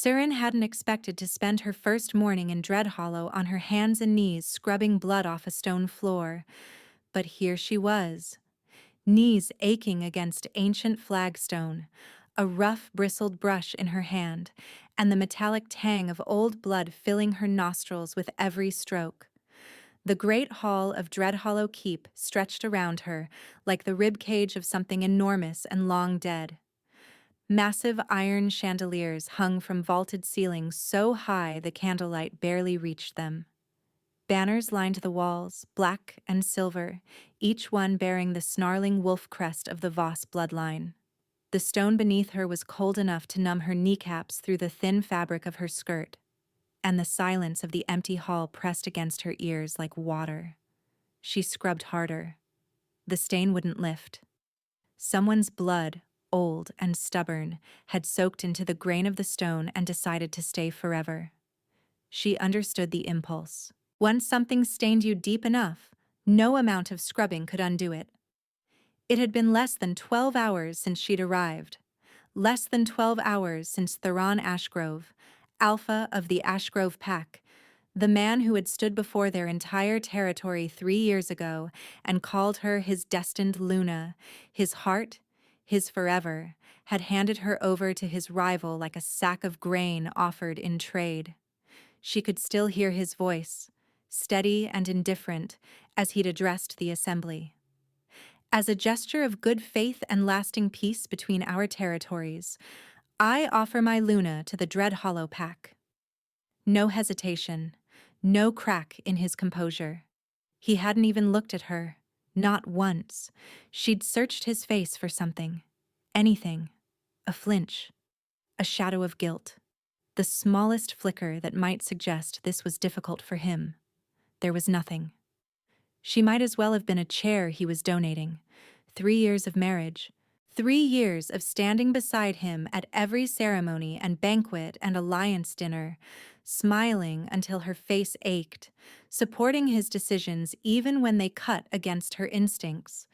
Surin hadn't expected to spend her first morning in Dreadhollow on her hands and knees scrubbing blood off a stone floor, but here she was, knees aching against ancient flagstone, a rough bristled brush in her hand, and the metallic tang of old blood filling her nostrils with every stroke. The great hall of Dreadhollow Keep stretched around her like the ribcage of something enormous and long dead. Massive iron chandeliers hung from vaulted ceilings so high the candlelight barely reached them. Banners lined the walls, black and silver, each one bearing the snarling wolf crest of the Voss bloodline. The stone beneath her was cold enough to numb her kneecaps through the thin fabric of her skirt, and the silence of the empty hall pressed against her ears like water. She scrubbed harder. The stain wouldn't lift. Someone's blood, old and stubborn, had soaked into the grain of the stone and decided to stay forever. She understood the impulse. Once something stained you deep enough, no amount of scrubbing could undo it. It had been less than 12 hours since she'd arrived. Less than 12 hours since Theron Ashgrove, alpha of the Ashgrove Pack, the man who had stood before their entire territory 3 years ago and called her his destined Luna, his heart, his forever, had handed her over to his rival like a sack of grain offered in trade. She could still hear his voice, steady and indifferent, as he'd addressed the assembly. As a gesture of good faith and lasting peace between our territories, I offer my Luna to the Dreadhollow Pack. No hesitation, no crack in his composure. He hadn't even looked at her, not once. She'd searched his face for something, anything, a flinch, a shadow of guilt, the smallest flicker that might suggest this was difficult for him. There was nothing. She might as well have been a chair he was donating. 3 years of marriage. 3 years of standing beside him at every ceremony and banquet and alliance dinner, smiling until her face ached, supporting his decisions even when they cut against her instincts,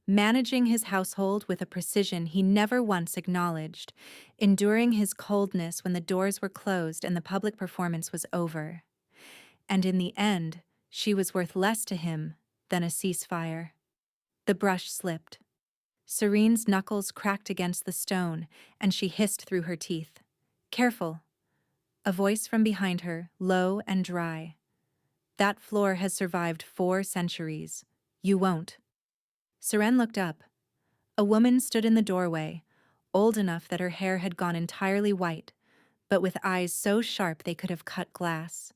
managing his household with a precision he never once acknowledged, enduring his coldness when the doors were closed and the public performance was over. And in the end, she was worth less to him than a ceasefire. The brush slipped. Serene's knuckles cracked against the stone, and she hissed through her teeth. "Careful." A voice from behind her, low and dry. "That floor has survived 4 centuries. You won't." Serene looked up. A woman stood in the doorway, old enough that her hair had gone entirely white, but with eyes so sharp they could have cut glass.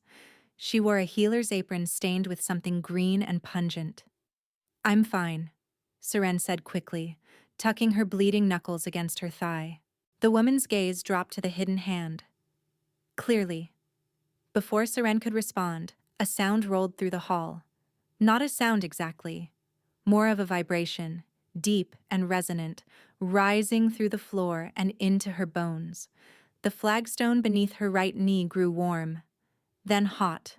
She wore a healer's apron stained with something green and pungent. "I'm fine," Serene said quickly, tucking her bleeding knuckles against her thigh. The woman's gaze dropped to the hidden hand. "Clearly." Before Serene could respond, a sound rolled through the hall. Not a sound exactly, more of a vibration, deep and resonant, rising through the floor and into her bones. The flagstone beneath her right knee grew warm, then hot.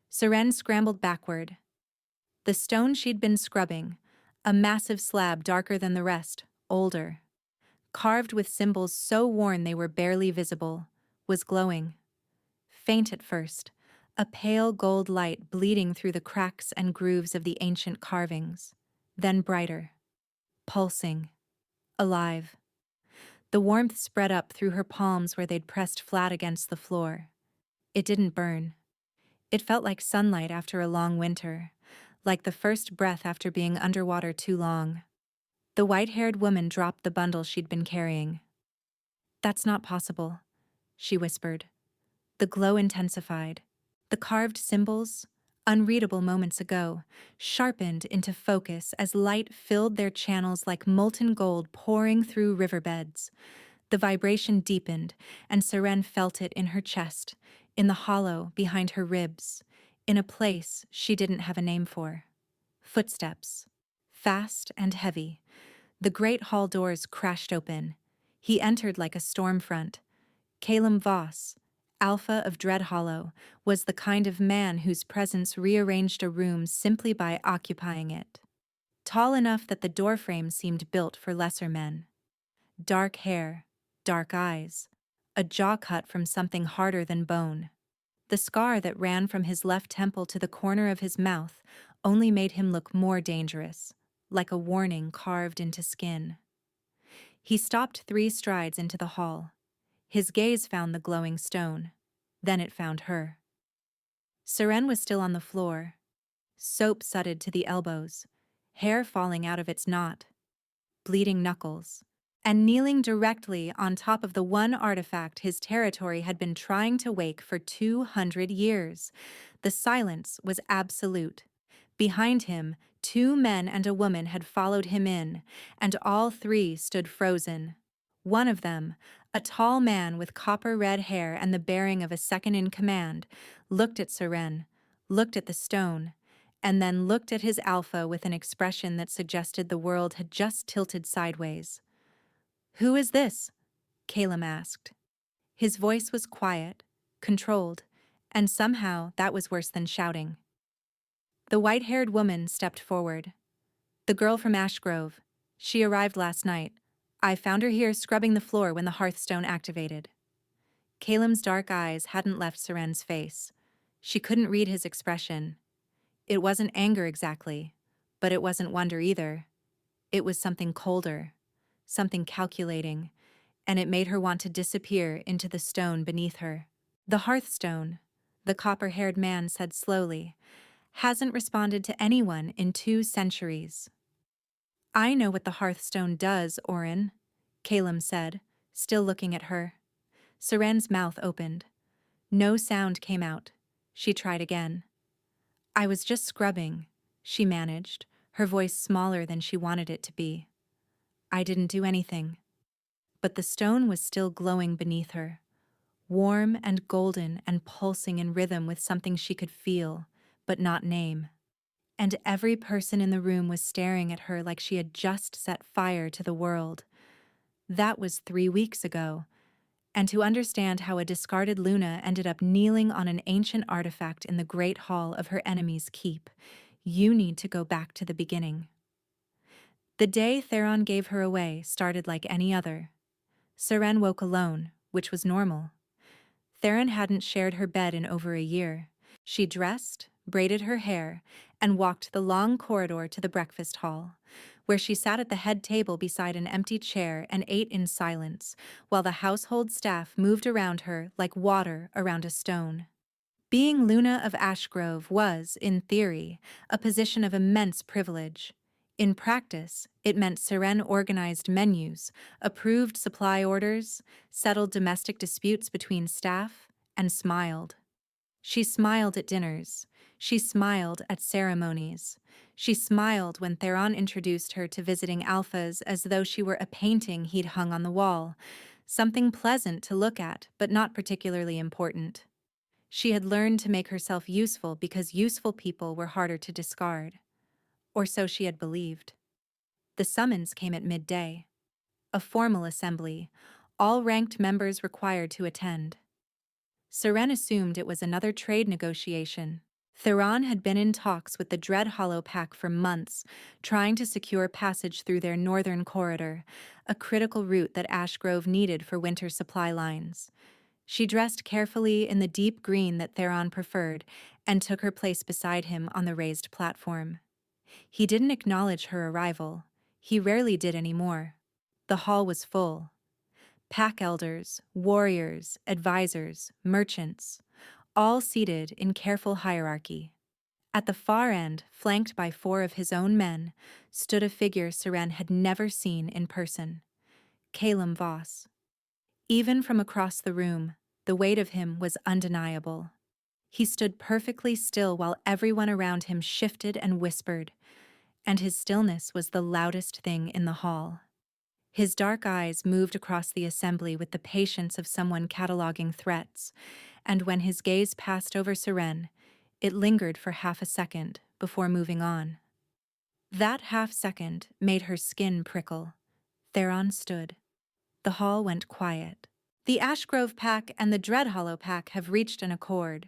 Serene scrambled backward. The stone she'd been scrubbing, a massive slab darker than the rest, older, carved with symbols so worn they were barely visible, was glowing. Faint at first, a pale gold light bleeding through the cracks and grooves of the ancient carvings, then brighter, pulsing, alive. The warmth spread up through her palms where they'd pressed flat against the floor. It didn't burn. It felt like sunlight after a long winter, like the first breath after being underwater too long. The white-haired woman dropped the bundle she'd been carrying. "That's not possible," she whispered. The glow intensified. The carved symbols, unreadable moments ago, sharpened into focus as light filled their channels like molten gold pouring through riverbeds. The vibration deepened, and Serene felt it in her chest, in the hollow behind her ribs, in a place she didn't have a name for. Footsteps. Fast and heavy. The great hall doors crashed open. He entered like a storm front. Calum Voss, alpha of Dreadhollow, was the kind of man whose presence rearranged a room simply by occupying it. Tall enough that the doorframe seemed built for lesser men. Dark hair, dark eyes, a jaw cut from something harder than bone. The scar that ran from his left temple to the corner of his mouth only made him look more dangerous, like a warning carved into skin. He stopped 3 strides into the hall. His gaze found the glowing stone. Then it found her. Seren was still on the floor, soap-sutted to the elbows, hair falling out of its knot, bleeding knuckles, and kneeling directly on top of the one artifact his territory had been trying to wake for 200 years. The silence was absolute. Behind him, 2 men and a woman had followed him in, and all 3 stood frozen. One of them, a tall man with copper-red hair and the bearing of a second-in-command, looked at Seren, looked at the stone, and then looked at his alpha with an expression that suggested the world had just tilted sideways. "Who is this?" Caleb asked. His voice was quiet, controlled, and somehow that was worse than shouting. The white-haired woman stepped forward. "The girl from Ashgrove. She arrived last night. I found her here scrubbing the floor when the hearthstone activated." Caleb's dark eyes hadn't left Seren's face. She couldn't read his expression. It wasn't anger exactly, but it wasn't wonder either. It was something colder, something calculating, and it made her want to disappear into the stone beneath her. "The hearthstone," the copper-haired man said slowly, "hasn't responded to anyone in 2 centuries. "I know what the hearthstone does, Orin," Caleb said, still looking at her. Seren's mouth opened. No sound came out. She tried again. "I was just scrubbing," she managed, her voice smaller than she wanted it to be. "I didn't do anything." But the stone was still glowing beneath her, warm and golden and pulsing in rhythm with something she could feel, but not name. And every person in the room was staring at her like she had just set fire to the world. That was 3 weeks ago, and to understand how a discarded Luna ended up kneeling on an ancient artifact in the great hall of her enemy's keep, you need to go back to the beginning. The day Theron gave her away started like any other. Seren woke alone, which was normal. Theron hadn't shared her bed in over a year. She dressed, braided her hair, and walked the long corridor to the breakfast hall, where she sat at the head table beside an empty chair and ate in silence, while the household staff moved around her like water around a stone. Being Luna of Ashgrove was, in theory, a position of immense privilege. In practice, it meant Seren organized menus, approved supply orders, settled domestic disputes between staff, and smiled. She smiled at dinners. She smiled at ceremonies. She smiled when Theron introduced her to visiting alphas as though she were a painting he'd hung on the wall, something pleasant to look at but not particularly important. She had learned to make herself useful because useful people were harder to discard. Or so she had believed. The summons came at midday. A formal assembly, all ranked members required to attend. Seren assumed it was another trade negotiation. Theron had been in talks with the Dread Hollow Pack for months, trying to secure passage through their northern corridor, a critical route that Ashgrove needed for winter supply lines. She dressed carefully in the deep green that Theron preferred and took her place beside him on the raised platform. He didn't acknowledge her arrival. He rarely did anymore. The hall was full. Pack elders, warriors, advisors, merchants, all seated in careful hierarchy. At the far end, flanked by 4 of his own men, stood a figure Seren had never seen in person. Caleb Voss. Even from across the room, the weight of him was undeniable. He stood perfectly still while everyone around him shifted and whispered, and his stillness was the loudest thing in the hall. His dark eyes moved across the assembly with the patience of someone cataloging threats, and when his gaze passed over Seren, it lingered for half a second before moving on. That half second made her skin prickle. Theron stood. The hall went quiet. "The Ashgrove Pack and the Dread Hollow Pack have reached an accord,"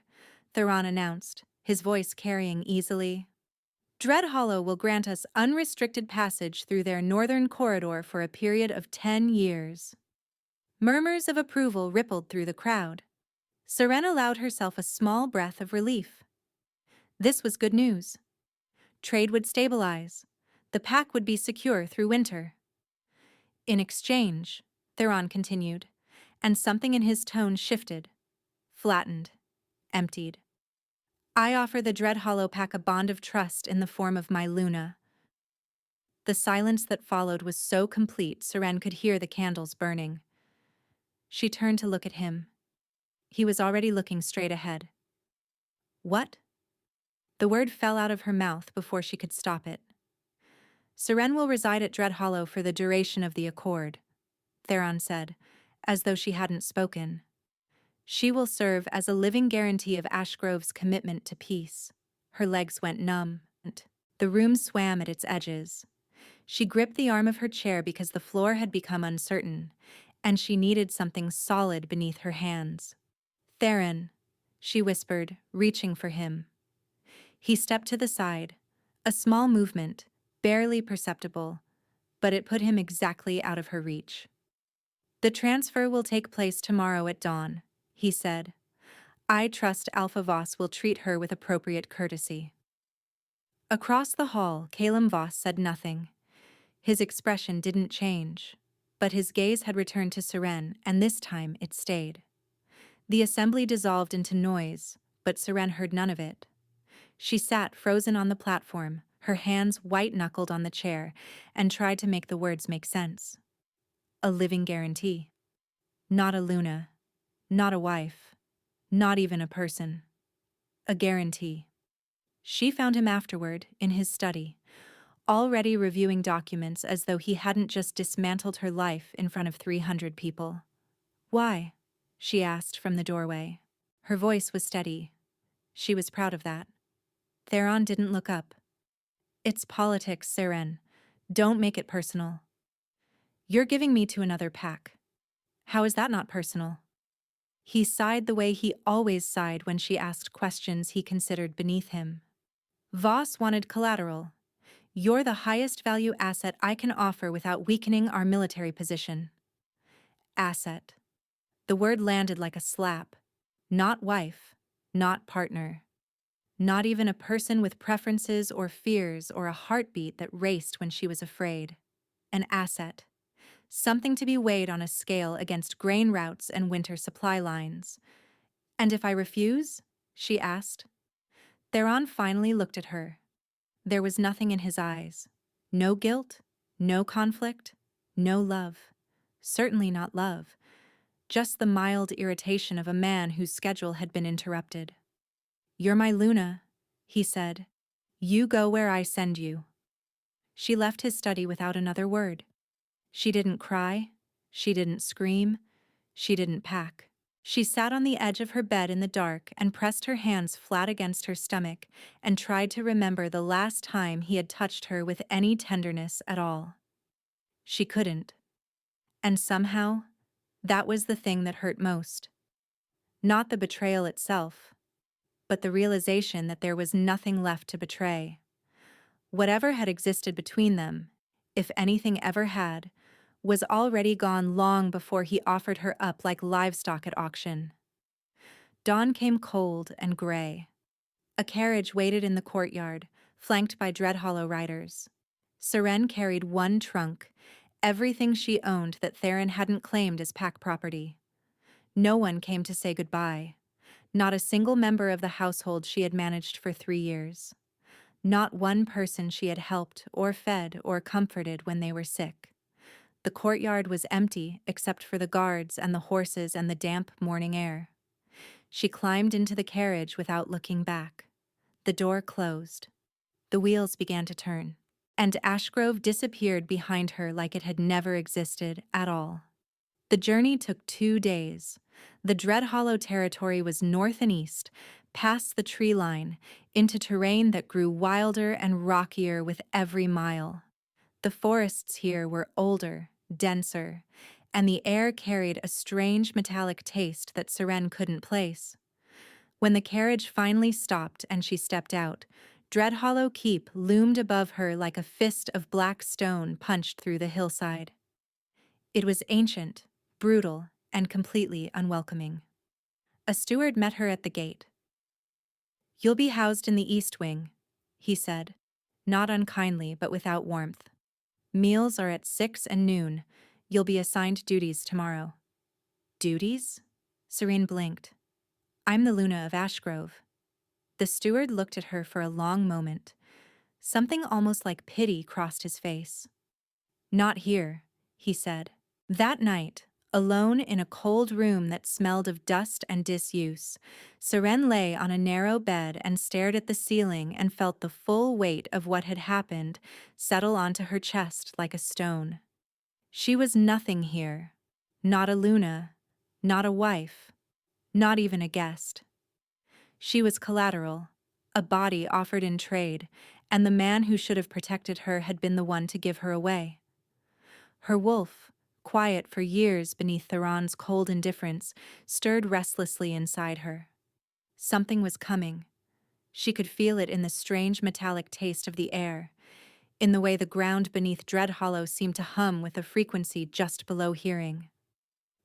Theron announced, his voice carrying easily. "Dread Hollow will grant us unrestricted passage through their northern corridor for a period of 10 years. Murmurs of approval rippled through the crowd. Seren allowed herself a small breath of relief. This was good news. Trade would stabilize. The pack would be secure through winter. In exchange, Theron continued, and something in his tone shifted, flattened, emptied. I offer the Dread Hollow Pack a bond of trust in the form of my Luna. The silence that followed was so complete Seren could hear the candles burning. She turned to look at him. He was already looking straight ahead. What? The word fell out of her mouth before she could stop it. Seren will reside at Dread Hollow for the duration of the Accord, Theron said, as though she hadn't spoken. She will serve as a living guarantee of Ashgrove's commitment to peace. Her legs went numb. The room swam at its edges. She gripped the arm of her chair because the floor had become uncertain, and she needed something solid beneath her hands. Theron, she whispered, reaching for him. He stepped to the side, a small movement, barely perceptible, but it put him exactly out of her reach. The transfer will take place tomorrow at dawn, he said. I trust Alpha Voss will treat her with appropriate courtesy. Across the hall, Calum Voss said nothing. His expression didn't change, but his gaze had returned to Seren, and this time it stayed. The assembly dissolved into noise, but Seren heard none of it. She sat frozen on the platform, her hands white-knuckled on the chair, and tried to make the words make sense. A living guarantee. Not a Luna. Not a wife. Not even a person. A guarantee. She found him afterward, in his study, already reviewing documents as though he hadn't just dismantled her life in front of 300 people. Why? She asked from the doorway. Her voice was steady. She was proud of that. Theron didn't look up. It's politics, Seren. Don't make it personal. You're giving me to another pack. How is that not personal? He sighed the way he always sighed when she asked questions he considered beneath him. Voss wanted collateral. You're the highest value asset I can offer without weakening our military position. Asset. The word landed like a slap. Not wife. Not partner. Not even a person with preferences or fears or a heartbeat that raced when she was afraid. An asset. Something to be weighed on a scale against grain routes and winter supply lines. And if I refuse? She asked. Theron finally looked at her. There was nothing in his eyes. No guilt, no conflict, no love. Certainly not love. Just the mild irritation of a man whose schedule had been interrupted. You're my Luna, he said. You go where I send you. She left his study without another word. She didn't cry. She didn't scream. She didn't pack. She sat on the edge of her bed in the dark and pressed her hands flat against her stomach and tried to remember the last time he had touched her with any tenderness at all. She couldn't. And somehow, that was the thing that hurt most. Not the betrayal itself, but the realization that there was nothing left to betray. Whatever had existed between them, if anything ever had, was already gone long before he offered her up like livestock at auction. Dawn came cold and gray. A carriage waited in the courtyard, flanked by Dread Hollow riders. Seren carried one trunk, everything she owned that Theron hadn't claimed as pack property. No one came to say goodbye. Not a single member of the household she had managed for 3 years. Not one person she had helped or fed or comforted when they were sick. The courtyard was empty except for the guards and the horses and the damp morning air. She climbed into the carriage without looking back. The door closed. The wheels began to turn, and Ashgrove disappeared behind her like it had never existed at all. The journey took 2 days. The Dread Hollow territory was north and east, past the tree line, into terrain that grew wilder and rockier with every mile. The forests here were older, denser, and the air carried a strange metallic taste that Seren couldn't place. When the carriage finally stopped and she stepped out, Dread Hollow Keep loomed above her like a fist of black stone punched through the hillside. It was ancient, brutal, and completely unwelcoming. A steward met her at the gate. "You'll be housed in the East Wing," he said, not unkindly but without warmth. "Meals are at 6 and noon. You'll be assigned duties tomorrow." "Duties?" Serene blinked. "I'm the Luna of Ashgrove." The steward looked at her for a long moment. Something almost like pity crossed his face. "Not here," he said. That night, alone in a cold room that smelled of dust and disuse, Seren lay on a narrow bed and stared at the ceiling and felt the full weight of what had happened settle onto her chest like a stone. She was nothing here. Not a Luna, not a wife, not even a guest. She was collateral, a body offered in trade, and the man who should have protected her had been the one to give her away. Her wolf, quiet for years beneath Theron's cold indifference, stirred restlessly inside her. Something was coming. She could feel it in the strange metallic taste of the air, in the way the ground beneath Dreadhollow seemed to hum with a frequency just below hearing.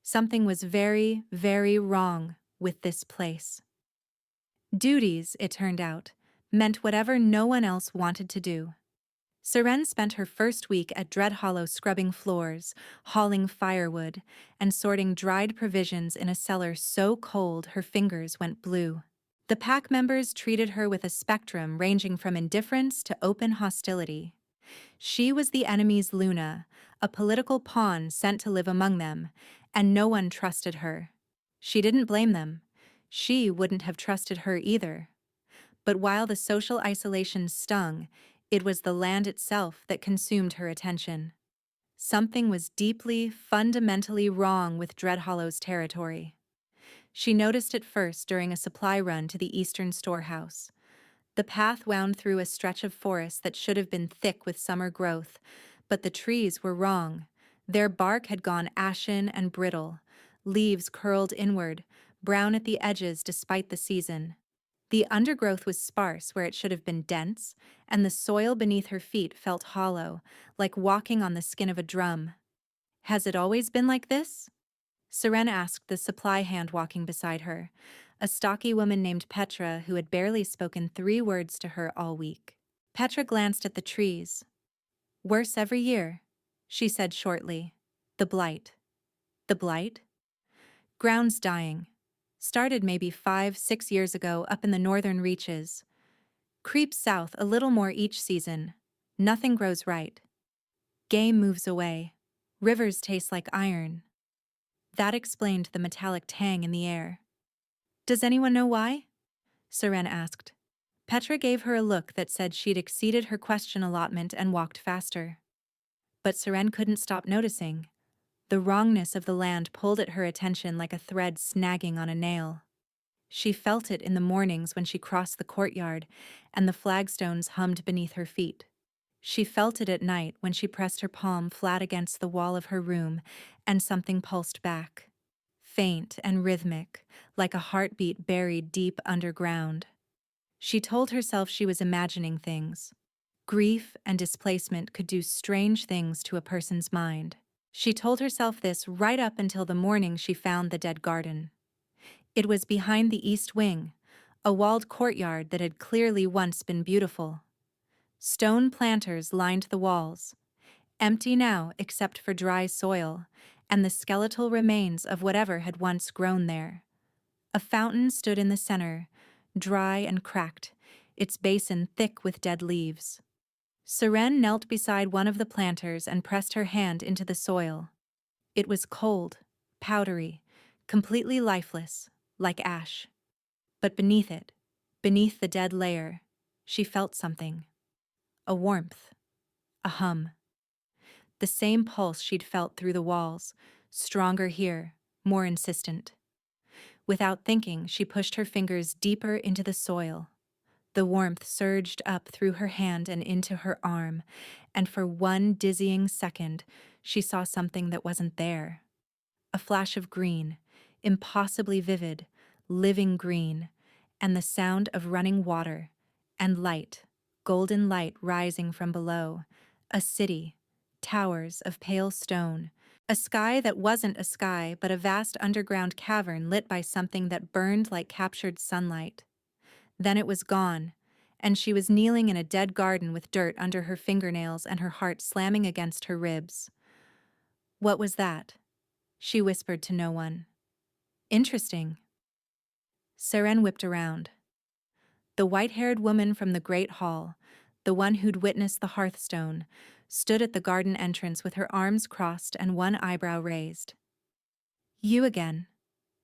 Something was very, very wrong with this place. Duties, it turned out, meant whatever no one else wanted to do. Seren spent her first week at Dreadhollow scrubbing floors, hauling firewood, and sorting dried provisions in a cellar so cold her fingers went blue. The pack members treated her with a spectrum ranging from indifference to open hostility. She was the enemy's Luna, a political pawn sent to live among them, and no one trusted her. She didn't blame them. She wouldn't have trusted her either. But while the social isolation stung, it was the land itself that consumed her attention. Something was deeply, fundamentally wrong with Dreadhollow's territory. She noticed it first during a supply run to the eastern storehouse. The path wound through a stretch of forest that should have been thick with summer growth, but the trees were wrong. Their bark had gone ashen and brittle, leaves curled inward, brown at the edges despite the season. The undergrowth was sparse where it should have been dense, and the soil beneath her feet felt hollow, like walking on the skin of a drum. "Has it always been like this?" Seren asked the supply hand walking beside her, a stocky woman named Petra who had barely spoken 3 words to her all week. Petra glanced at the trees. "Worse every year," she said shortly. "The blight." "The blight?" "Ground's dying. Started maybe 5-6 years ago up in the northern reaches. Creeps south a little more each season. Nothing grows right. Game moves away. Rivers taste like iron." That explained the metallic tang in the air. "Does anyone know why?" Seren asked. Petra gave her a look that said she'd exceeded her question allotment and walked faster. But Seren couldn't stop noticing. The wrongness of the land pulled at her attention like a thread snagging on a nail. She felt it in the mornings when she crossed the courtyard and the flagstones hummed beneath her feet. She felt it at night when she pressed her palm flat against the wall of her room and something pulsed back. Faint and rhythmic, like a heartbeat buried deep underground. She told herself she was imagining things. Grief and displacement could do strange things to a person's mind. She told herself this right up until the morning she found the dead garden. It was behind the east wing, a walled courtyard that had clearly once been beautiful. Stone planters lined the walls, empty now except for dry soil and the skeletal remains of whatever had once grown there. A fountain stood in the center, dry and cracked, its basin thick with dead leaves. Seren knelt beside one of the planters and pressed her hand into the soil. It was cold, powdery, completely lifeless, like ash. But beneath it, beneath the dead layer, she felt something. A warmth. A hum. The same pulse she'd felt through the walls, stronger here, more insistent. Without thinking, she pushed her fingers deeper into the soil. The warmth surged up through her hand and into her arm, and for one dizzying second, she saw something that wasn't there. A flash of green, impossibly vivid, living green, and the sound of running water, and light, golden light rising from below, a city, towers of pale stone, A sky that wasn't a sky but a vast underground cavern lit by something that burned like captured sunlight. Then it was gone, and she was kneeling in a dead garden with dirt under her fingernails and her heart slamming against her ribs. What was that? She whispered to no one. Interesting. Seren whipped around. The white-haired woman from the great hall, the one who'd witnessed the hearthstone, stood at the garden entrance with her arms crossed and one eyebrow raised. You again,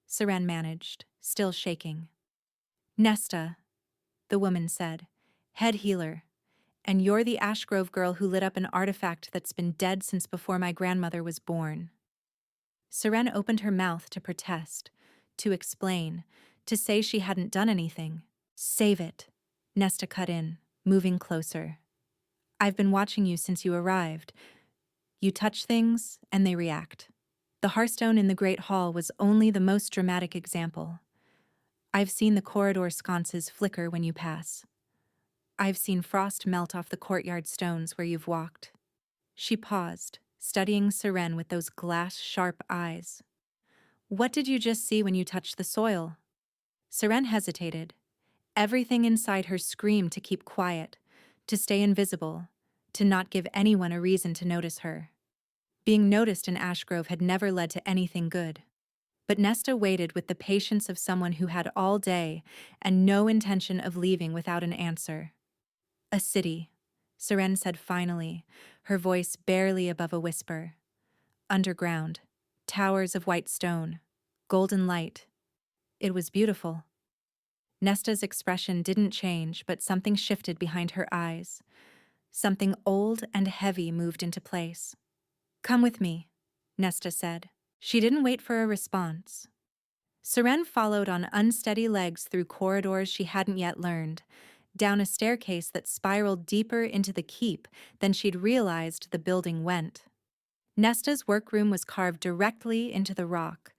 Seren managed, still shaking. Nesta, the woman said, head healer, and you're the Ashgrove girl who lit up an artifact that's been dead since before my grandmother was born. Seren opened her mouth to protest, to explain, to say she hadn't done anything. Save it, Nesta cut in, moving closer. I've been watching you since you arrived. You touch things, and they react. The hearthstone in the Great Hall was only the most dramatic example. I've seen the corridor sconces flicker when you pass. I've seen frost melt off the courtyard stones where you've walked. She paused, studying Seren with those glass-sharp eyes. What did you just see when you touched the soil? Seren hesitated. Everything inside her screamed to keep quiet, to stay invisible, to not give anyone a reason to notice her. Being noticed in Ashgrove had never led to anything good. But Nesta waited with the patience of someone who had all day and no intention of leaving without an answer. A city, Seren said finally, her voice barely above a whisper. Underground, towers of white stone, golden light. It was beautiful. Nesta's expression didn't change, but something shifted behind her eyes. Something old and heavy moved into place. Come with me, Nesta said. She didn't wait for a response. Seren followed on unsteady legs through corridors she hadn't yet learned, down a staircase that spiraled deeper into the keep than she'd realized the building went. Nesta's workroom was carved directly into the rock,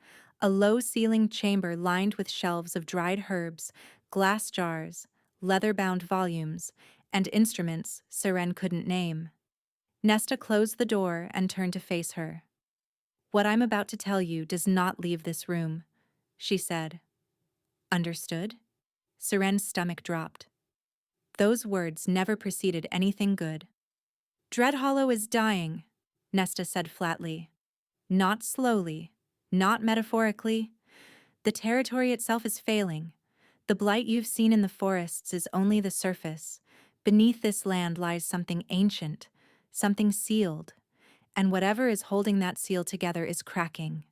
a low-ceilinged chamber lined with shelves of dried herbs, glass jars, leather-bound volumes, and instruments Seren couldn't name. Nesta closed the door and turned to face her. What I'm about to tell you does not leave this room, she said. Understood? Seren's stomach dropped. Those words never preceded anything good. Dreadhollow is dying, Nesta said flatly. Not slowly, not metaphorically. The territory itself is failing. The blight you've seen in the forests is only the surface. Beneath this land lies something ancient, something sealed, and whatever is holding that seal together is cracking.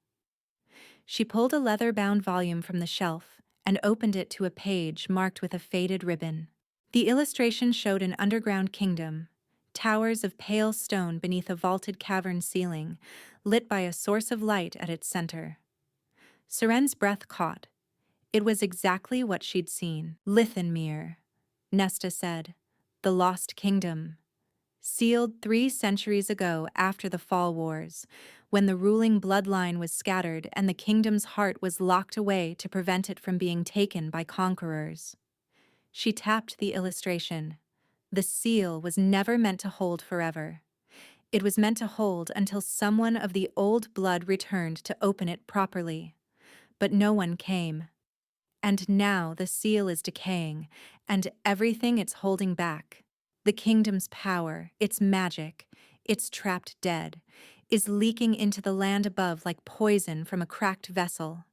She pulled a leather-bound volume from the shelf and opened it to a page marked with a faded ribbon. The illustration showed an underground kingdom, towers of pale stone beneath a vaulted cavern ceiling, lit by a source of light at its center. Seren's breath caught. It was exactly what she'd seen. Lithenmere, Nesta said, the Lost Kingdom. Sealed 3 centuries ago after the Fall Wars, when the ruling bloodline was scattered and the kingdom's heart was locked away to prevent it from being taken by conquerors. She tapped the illustration. The seal was never meant to hold forever. It was meant to hold until someone of the old blood returned to open it properly. But no one came. And now the seal is decaying, and everything it's holding back, the kingdom's power, its magic, its trapped dead, is leaking into the land above like poison from a cracked vessel.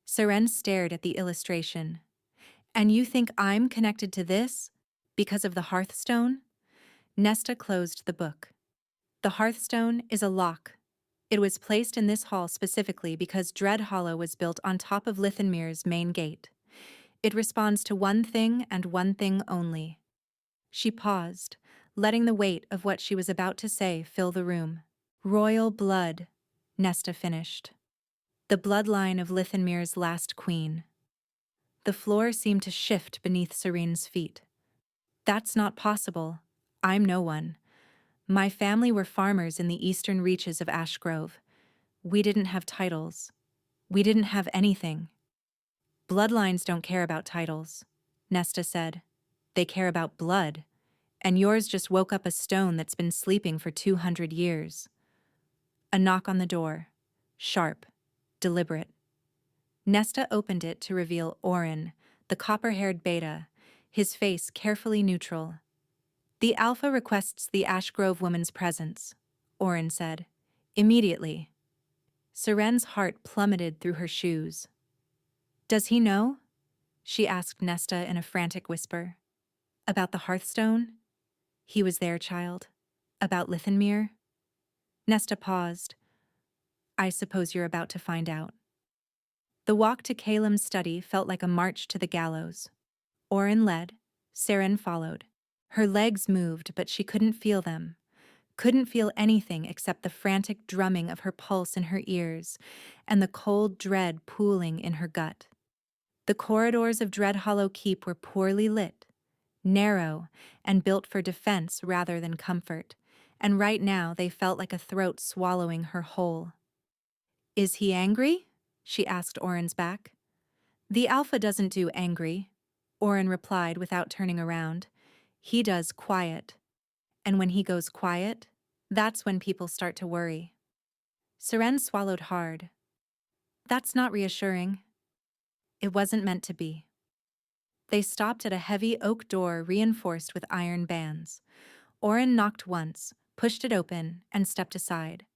Seren stared at the illustration. And you think I'm connected to this? Because of the hearthstone? Nesta closed the book. The hearthstone is a lock. It was placed in this hall specifically because Dreadhollow was built on top of Lithenmere's main gate. It responds to one thing and one thing only. She paused, letting the weight of what she was about to say fill the room. Royal blood, Nesta finished. The bloodline of Lithenmere's last queen. The floor seemed to shift beneath Serene's feet. That's not possible. I'm no one. My family were farmers in the eastern reaches of Ashgrove. We didn't have titles. We didn't have anything. Bloodlines don't care about titles, Nesta said. They care about blood, and yours just woke up a stone that's been sleeping for 200 years. A knock on the door. Sharp. Deliberate. Nesta opened it to reveal Oren, the copper-haired beta, his face carefully neutral. "The Alpha requests the Ash Grove woman's presence," Oren said. "Immediately." Seren's heart plummeted through her shoes. "Does he know?" she asked Nesta in a frantic whisper. "About the Hearthstone?" "He was there, child." "About Lithenmere?" Nesta paused. "I suppose you're about to find out." The walk to Calem's study felt like a march to the gallows. Oren led, Seren followed. Her legs moved, but she couldn't feel them. Couldn't feel anything except the frantic drumming of her pulse in her ears and the cold dread pooling in her gut. The corridors of Dreadhollow Keep were poorly lit, narrow, and built for defense rather than comfort, and right now they felt like a throat swallowing her whole. "Is he angry?" she asked Oren's back. "The Alpha doesn't do angry," Oren replied without turning around. "He does quiet. And when he goes quiet, that's when people start to worry." Seren swallowed hard. "That's not reassuring." It wasn't meant to be. They stopped at a heavy oak door reinforced with iron bands. Oren knocked once, pushed it open, and stepped aside.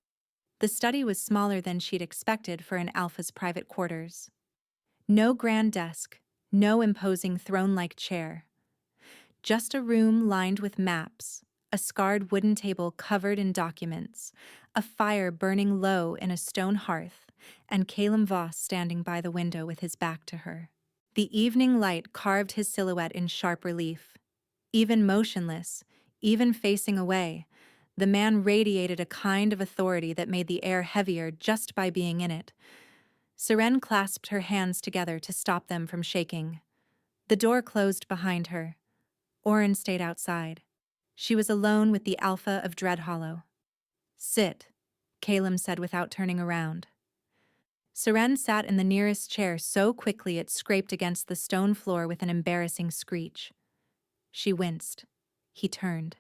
The study was smaller than she'd expected for an Alpha's private quarters. No grand desk, no imposing throne-like chair. Just a room lined with maps, a scarred wooden table covered in documents, a fire burning low in a stone hearth, and Calem Voss standing by the window with his back to her. The evening light carved his silhouette in sharp relief. Even motionless, even facing away, the man radiated a kind of authority that made the air heavier just by being in it. Seren clasped her hands together to stop them from shaking. The door closed behind her. Oren stayed outside. She was alone with the Alpha of Dreadhollow. "Sit," Calem said without turning around. Seren sat in the nearest chair so quickly it scraped against the stone floor with an embarrassing screech. She winced. He turned.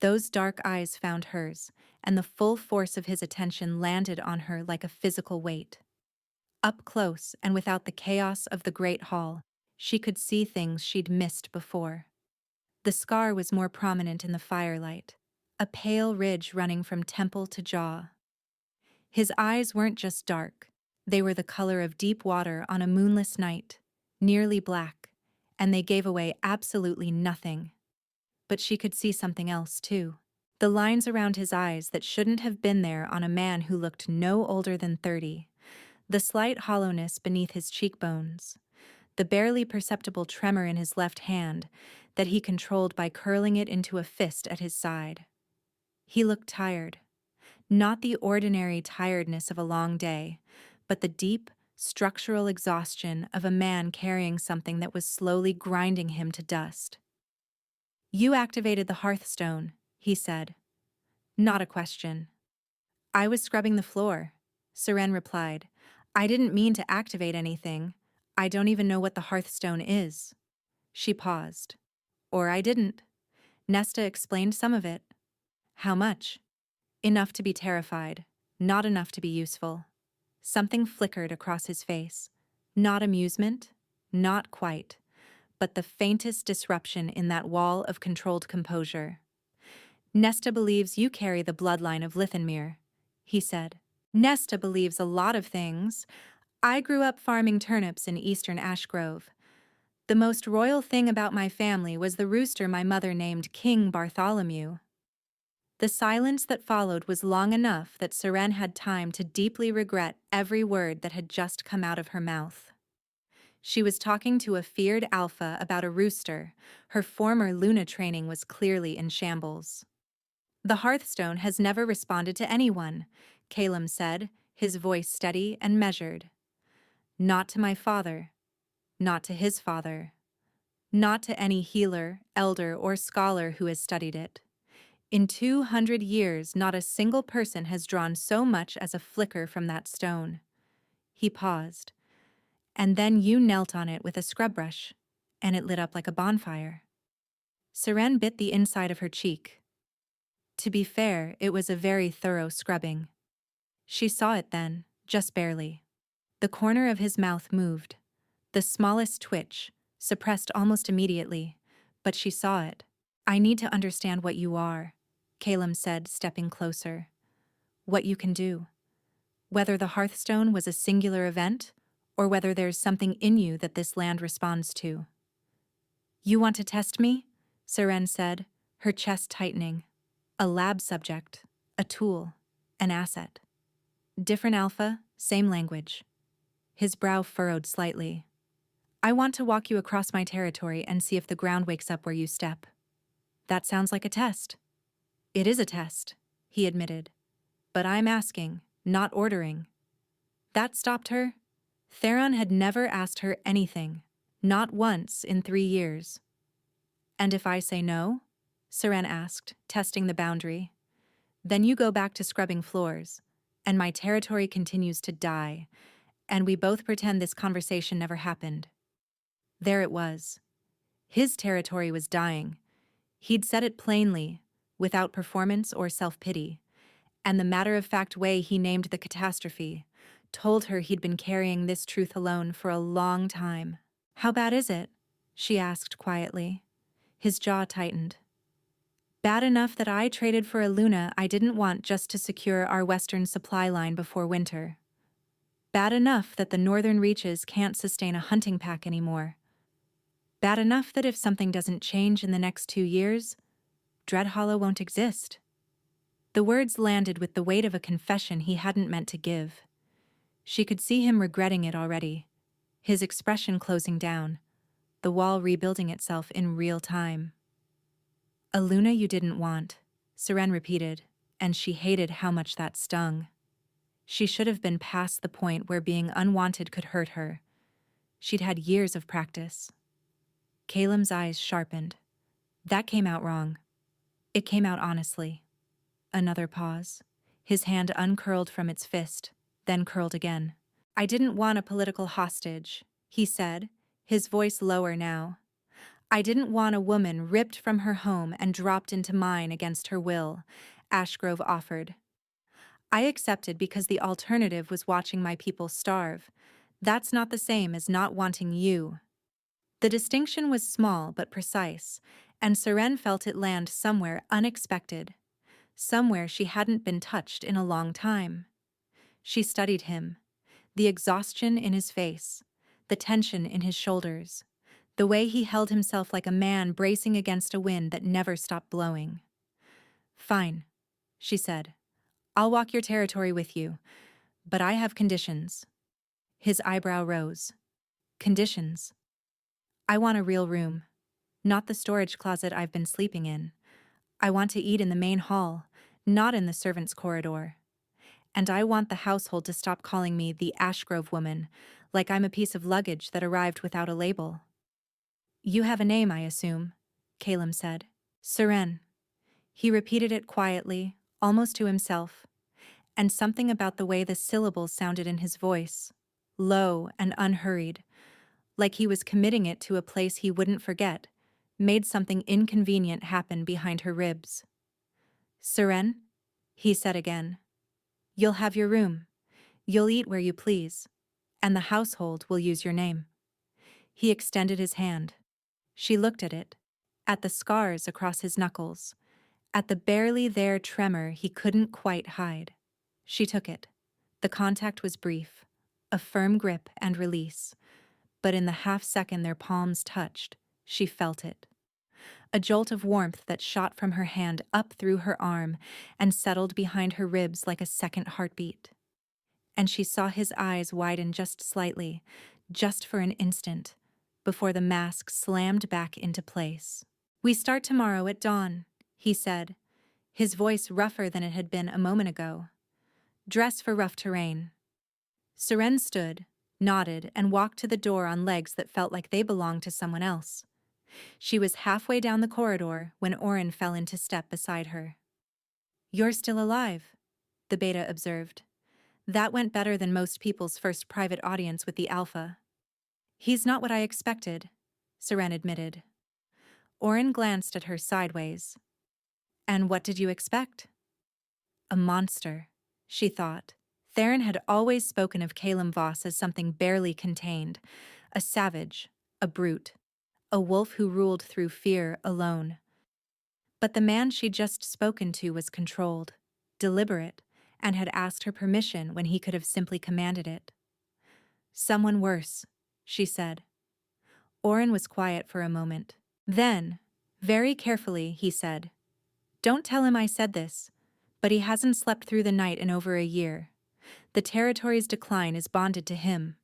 Those dark eyes found hers, and the full force of his attention landed on her like a physical weight. Up close and without the chaos of the Great Hall, she could see things she'd missed before. The scar was more prominent in the firelight, a pale ridge running from temple to jaw. His eyes weren't just dark, they were the color of deep water on a moonless night, nearly black, and they gave away absolutely nothing. But she could see something else, too. The lines around his eyes that shouldn't have been there on a man who looked no older than 30. The slight hollowness beneath his cheekbones. The barely perceptible tremor in his left hand that he controlled by curling it into a fist at his side. He looked tired. Not the ordinary tiredness of a long day, but the deep, structural exhaustion of a man carrying something that was slowly grinding him to dust. "You activated the Hearthstone," he said. Not a question. "I was scrubbing the floor," Seren replied. "I didn't mean to activate anything. I don't even know what the Hearthstone is." She paused. "Or I didn't." Nesta explained some of it. "How much?" "Enough to be terrified, not enough to be useful." Something flickered across his face. Not amusement, not quite, but the faintest disruption in that wall of controlled composure. "Nesta believes you carry the bloodline of Lithenmere," he said. "Nesta believes a lot of things. I grew up farming turnips in eastern Ashgrove. The most royal thing about my family was the rooster my mother named King Bartholomew." The silence that followed was long enough that Seren had time to deeply regret every word that had just come out of her mouth. She was talking to a feared Alpha about a rooster. Her former Luna training was clearly in shambles. "The Hearthstone has never responded to anyone," Calem said, his voice steady and measured. "Not to my father. Not to his father. Not to any healer, elder, or scholar who has studied it. In 200 years, not a single person has drawn so much as a flicker from that stone." He paused. "And then you knelt on it with a scrub brush, and it lit up like a bonfire." Seren bit the inside of her cheek. To be fair, it was a very thorough scrubbing. She saw it then, just barely. The corner of his mouth moved. The smallest twitch, suppressed almost immediately, but she saw it. I need to understand what you are, Caleb said, stepping closer. What you can do. Whether the Hearthstone was a singular event, or whether there's something in you that this land responds to. You want to test me? Seren said, her chest tightening. A lab subject, a tool, an asset. Different alpha, same language. His brow furrowed slightly. I want to walk you across my territory and see if the ground wakes up where you step. That sounds like a test. It is a test, he admitted. But I'm asking, not ordering. That stopped her. Theron had never asked her anything, not once in 3 years. And if I say no? Seren asked, testing the boundary. Then you go back to scrubbing floors, and my territory continues to die, and we both pretend this conversation never happened. There it was. His territory was dying. He'd said it plainly, without performance or self-pity, and the matter-of-fact way he named the catastrophe told her he'd been carrying this truth alone for a long time. How bad is it? She asked quietly. His jaw tightened. Bad enough that I traded for a Luna I didn't want just to secure our western supply line before winter. Bad enough that the northern reaches can't sustain a hunting pack anymore. Bad enough that if something doesn't change in the next 2 years, Dreadhollow won't exist. The words landed with the weight of a confession he hadn't meant to give. She could see him regretting it already, his expression closing down, the wall rebuilding itself in real time. A Luna you didn't want, Seren repeated, and she hated how much that stung. She should have been past the point where being unwanted could hurt her. She'd had years of practice. Caleb's eyes sharpened. That came out wrong. It came out honestly. Another pause. His hand uncurled from its fist, then curled again. I didn't want a political hostage, he said, his voice lower now. I didn't want a woman ripped from her home and dropped into mine against her will, Ashgrove offered. I accepted because the alternative was watching my people starve. That's not the same as not wanting you. The distinction was small but precise, and Seren felt it land somewhere unexpected, somewhere she hadn't been touched in a long time. She studied him, the exhaustion in his face, the tension in his shoulders, the way he held himself like a man bracing against a wind that never stopped blowing. Fine, she said. I'll walk your territory with you, but I have conditions. His eyebrow rose. Conditions? I want a real room, not the storage closet I've been sleeping in. I want to eat in the main hall, not in the servants' corridor. And I want the household to stop calling me the Ashgrove woman, like I'm a piece of luggage that arrived without a label. You have a name, I assume, Caleb said. Seren. He repeated it quietly, almost to himself, and something about the way the syllables sounded in his voice, low and unhurried, like he was committing it to a place he wouldn't forget, made something inconvenient happen behind her ribs. Seren, he said again. You'll have your room. You'll eat where you please. And the household will use your name. He extended his hand. She looked at it, at the scars across his knuckles, at the barely there tremor he couldn't quite hide. She took it. The contact was brief, a firm grip and release, but in the half-second their palms touched, she felt it. A jolt of warmth that shot from her hand up through her arm and settled behind her ribs like a second heartbeat. And she saw his eyes widen just slightly, just for an instant, before the mask slammed back into place. We start tomorrow at dawn, he said, his voice rougher than it had been a moment ago. Dress for rough terrain. Seren stood, nodded, and walked to the door on legs that felt like they belonged to someone else. She was halfway down the corridor when Oren fell into step beside her. You're still alive, the beta observed. That went better than most people's first private audience with the alpha. He's not what I expected, Seren admitted. Oren glanced at her sideways. And what did you expect? A monster, she thought, Theron had always spoken of Calum Voss as something barely contained, a savage, a brute, a wolf who ruled through fear alone. But the man she'd just spoken to was controlled, deliberate, and had asked her permission when he could have simply commanded it. "Someone worse," she said. Oren was quiet for a moment. Then, very carefully, he said, "Don't tell him I said this, but he hasn't slept through the night in over a year. The territory's decline is bonded to him.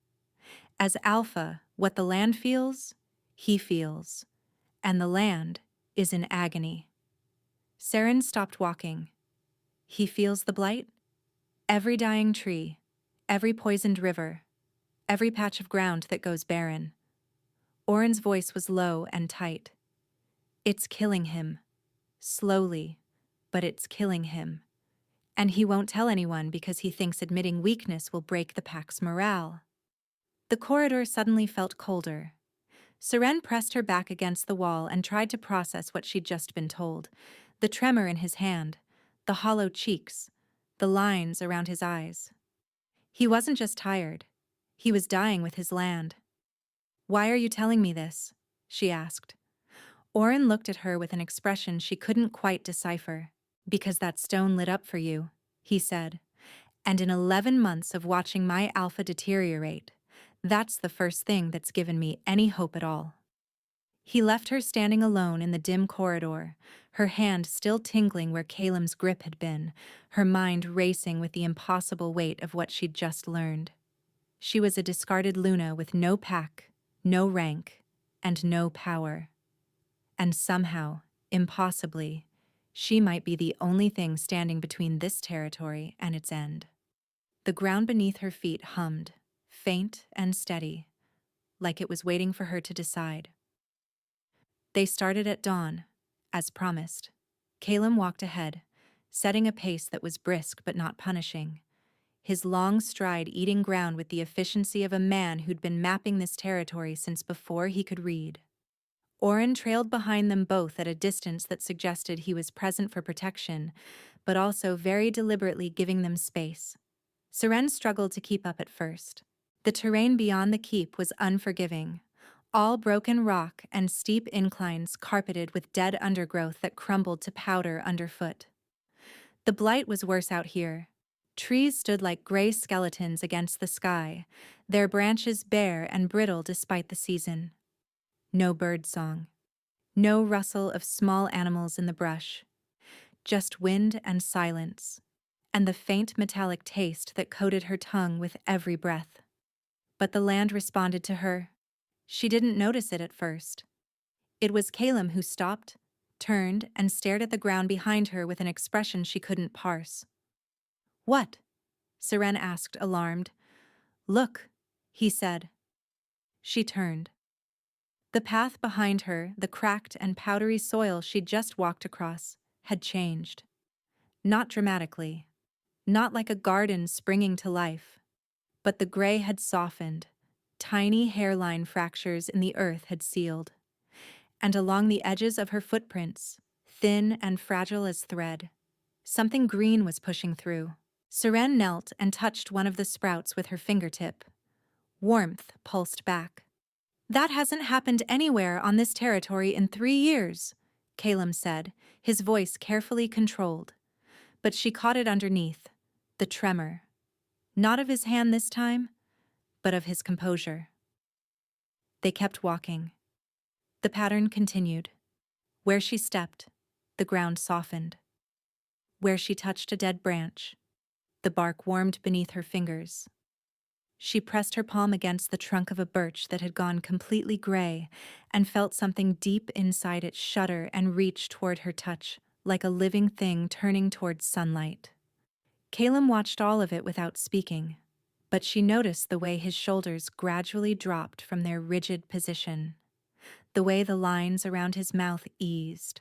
As Alpha, what the land feels, he feels, and the land is in agony." Saren stopped walking. "He feels the blight? Every dying tree, every poisoned river, every patch of ground that goes barren." Oren's voice was low and tight. "It's killing him. Slowly, but it's killing him. And he won't tell anyone because he thinks admitting weakness will break the pack's morale." The corridor suddenly felt colder. Seren pressed her back against the wall and tried to process what she'd just been told. The tremor in his hand, the hollow cheeks, the lines around his eyes. He wasn't just tired. He was dying with his land. "Why are you telling me this?" she asked. Oren looked at her with an expression she couldn't quite decipher. "Because that stone lit up for you," he said. "And in 11 months of watching my Alpha deteriorate, that's the first thing that's given me any hope at all." He left her standing alone in the dim corridor, her hand still tingling where Calum's grip had been, her mind racing with the impossible weight of what she'd just learned. She was a discarded Luna with no pack, no rank, and no power. And somehow, impossibly, she might be the only thing standing between this territory and its end. The ground beneath her feet hummed, faint and steady, like it was waiting for her to decide. They started at dawn, as promised. Calum walked ahead, setting a pace that was brisk but not punishing, his long stride eating ground with the efficiency of a man who'd been mapping this territory since before he could read. Oren trailed behind them both at a distance that suggested he was present for protection, but also very deliberately giving them space. Seren struggled to keep up at first. The terrain beyond the keep was unforgiving, all broken rock and steep inclines carpeted with dead undergrowth that crumbled to powder underfoot. The blight was worse out here. Trees stood like gray skeletons against the sky, their branches bare and brittle despite the season. No bird song. No rustle of small animals in the brush. Just wind and silence, and the faint metallic taste that coated her tongue with every breath. But the land responded to her. She didn't notice it at first. It was Calum who stopped, turned, and stared at the ground behind her with an expression she couldn't parse. "What?" Seren asked, alarmed. "Look," he said. She turned. The path behind her, the cracked and powdery soil she'd just walked across, had changed. Not dramatically. Not like a garden springing to life. But the gray had softened. Tiny hairline fractures in the earth had sealed. And along the edges of her footprints, thin and fragile as thread, something green was pushing through. Seren knelt and touched one of the sprouts with her fingertip. Warmth pulsed back. "That hasn't happened anywhere on this territory in 3 years," Calum said, his voice carefully controlled. But she caught it underneath, the tremor. Not of his hand this time, but of his composure. They kept walking. The pattern continued. Where she stepped, the ground softened. Where she touched a dead branch, the bark warmed beneath her fingers. She pressed her palm against the trunk of a birch that had gone completely gray and felt something deep inside it shudder and reach toward her touch, like a living thing turning towards sunlight. Calum watched all of it without speaking, but she noticed the way his shoulders gradually dropped from their rigid position, the way the lines around his mouth eased,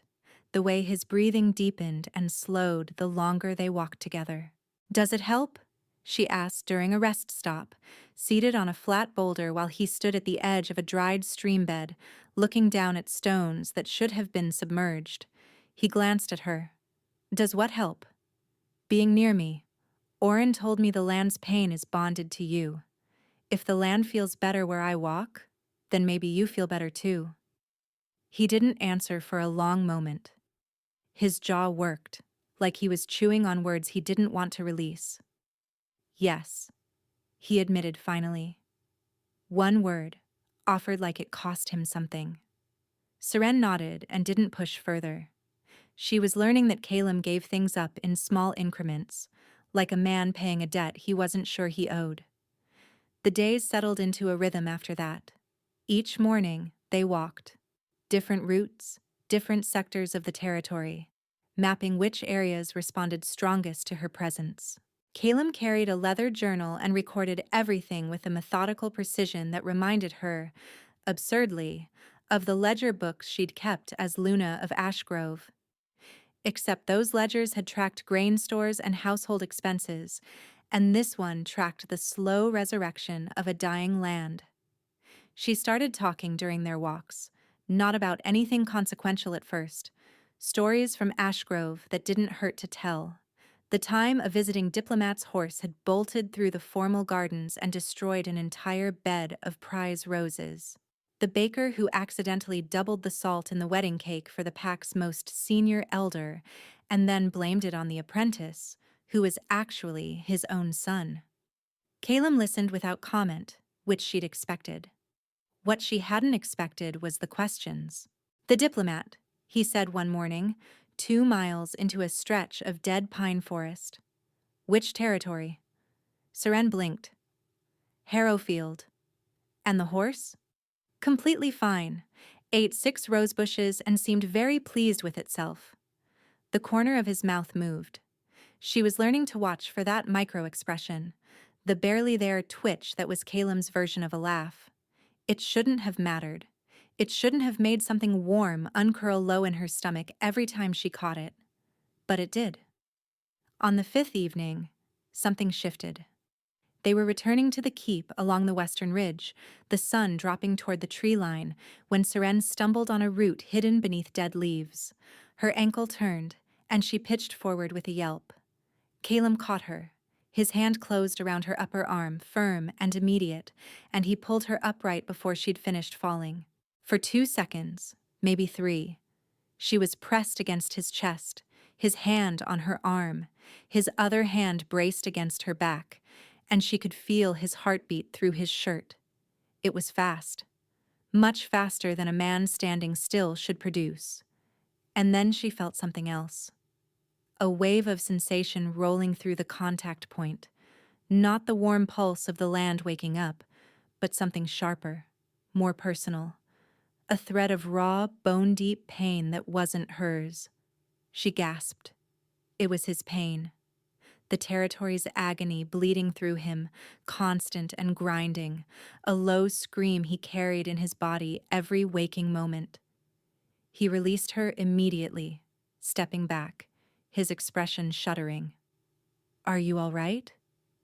the way his breathing deepened and slowed the longer they walked together. "Does it help?" she asked during a rest stop, seated on a flat boulder while he stood at the edge of a dried stream bed, looking down at stones that should have been submerged. He glanced at her. "Does what help?" "Being near me. Orin told me the land's pain is bonded to you. If the land feels better where I walk, then maybe you feel better too. He didn't answer for a long moment. His jaw worked, like he was chewing on words he didn't want to release. Yes, he admitted finally. One word, offered like it cost him something. Seren nodded and didn't push further. She was learning that Caleb gave things up in small increments, like a man paying a debt he wasn't sure he owed. The days settled into a rhythm after that. Each morning, they walked. Different routes, different sectors of the territory, mapping which areas responded strongest to her presence. Caleb carried a leather journal and recorded everything with a methodical precision that reminded her, absurdly, of the ledger books she'd kept as Luna of Ashgrove. Except those ledgers had tracked grain stores and household expenses, and this one tracked the slow resurrection of a dying land. She started talking during their walks, not about anything consequential at first. Stories from Ashgrove that didn't hurt to tell. The time a visiting diplomat's horse had bolted through the formal gardens and destroyed an entire bed of prize roses. The baker who accidentally doubled the salt in the wedding cake for the pack's most senior elder and then blamed it on the apprentice, who was actually his own son. Caleb listened without comment, which she'd expected. What she hadn't expected was the questions. "The diplomat," he said one morning, 2 miles into a stretch of dead pine forest. "Which territory?" Seren blinked. "Harrowfield." "And the horse?" "Completely fine. Ate 6 rose bushes and seemed very pleased with itself." The corner of his mouth moved. She was learning to watch for that micro-expression, the barely there twitch that was Caleb's version of a laugh. It shouldn't have mattered. It shouldn't have made something warm uncurl low in her stomach every time she caught it. But it did. On the 5th evening, something shifted. They were returning to the keep along the western ridge, the sun dropping toward the tree line, when Seren stumbled on a root hidden beneath dead leaves. Her ankle turned, and she pitched forward with a yelp. Caleb caught her. His hand closed around her upper arm, firm and immediate, and he pulled her upright before she'd finished falling. For 2 seconds, maybe 3, she was pressed against his chest, his hand on her arm, his other hand braced against her back, and she could feel his heartbeat through his shirt. It was fast, much faster than a man standing still should produce. And then she felt something else. A wave of sensation rolling through the contact point, not the warm pulse of the land waking up, but something sharper, more personal. A thread of raw, bone-deep pain that wasn't hers. She gasped. It was his pain. The territory's agony bleeding through him, constant and grinding, a low scream he carried in his body every waking moment. He released her immediately, stepping back, his expression shuddering. "Are you all right?"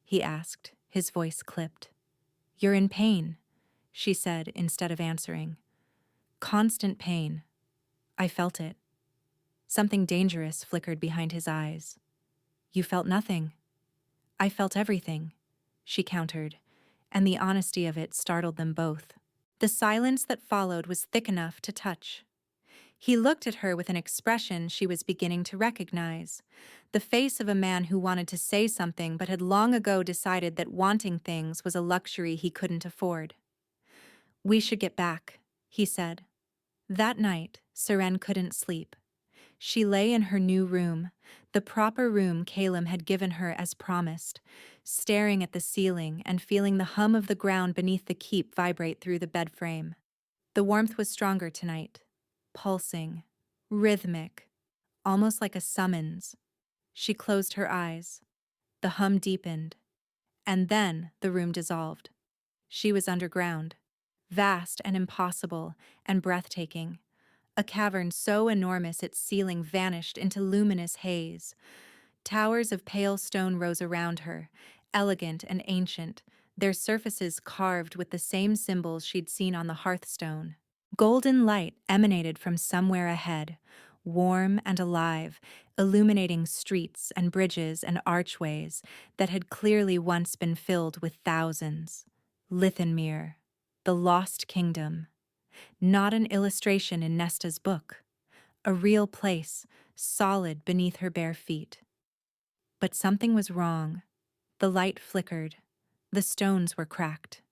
he asked, his voice clipped. "You're in pain," she said instead of answering. "Constant pain. I felt it." Something dangerous flickered behind his eyes. "You felt nothing." "I felt everything," she countered, and the honesty of it startled them both. The silence that followed was thick enough to touch. He looked at her with an expression she was beginning to recognize, the face of a man who wanted to say something but had long ago decided that wanting things was a luxury he couldn't afford. "We should get back," he said. That night, Seren couldn't sleep. She lay in her new room, the proper room Caleb had given her as promised, staring at the ceiling and feeling the hum of the ground beneath the keep vibrate through the bed frame. The warmth was stronger tonight, pulsing, rhythmic, almost like a summons. She closed her eyes. The hum deepened, and then the room dissolved. She was underground, vast and impossible and breathtaking. A cavern so enormous its ceiling vanished into luminous haze. Towers of pale stone rose around her, elegant and ancient, their surfaces carved with the same symbols she'd seen on the hearthstone. Golden light emanated from somewhere ahead, warm and alive, illuminating streets and bridges and archways that had clearly once been filled with thousands. Lithenmere, the lost kingdom. Not an illustration in Nesta's book. A real place, solid beneath her bare feet. But something was wrong. The light flickered. The stones were cracked.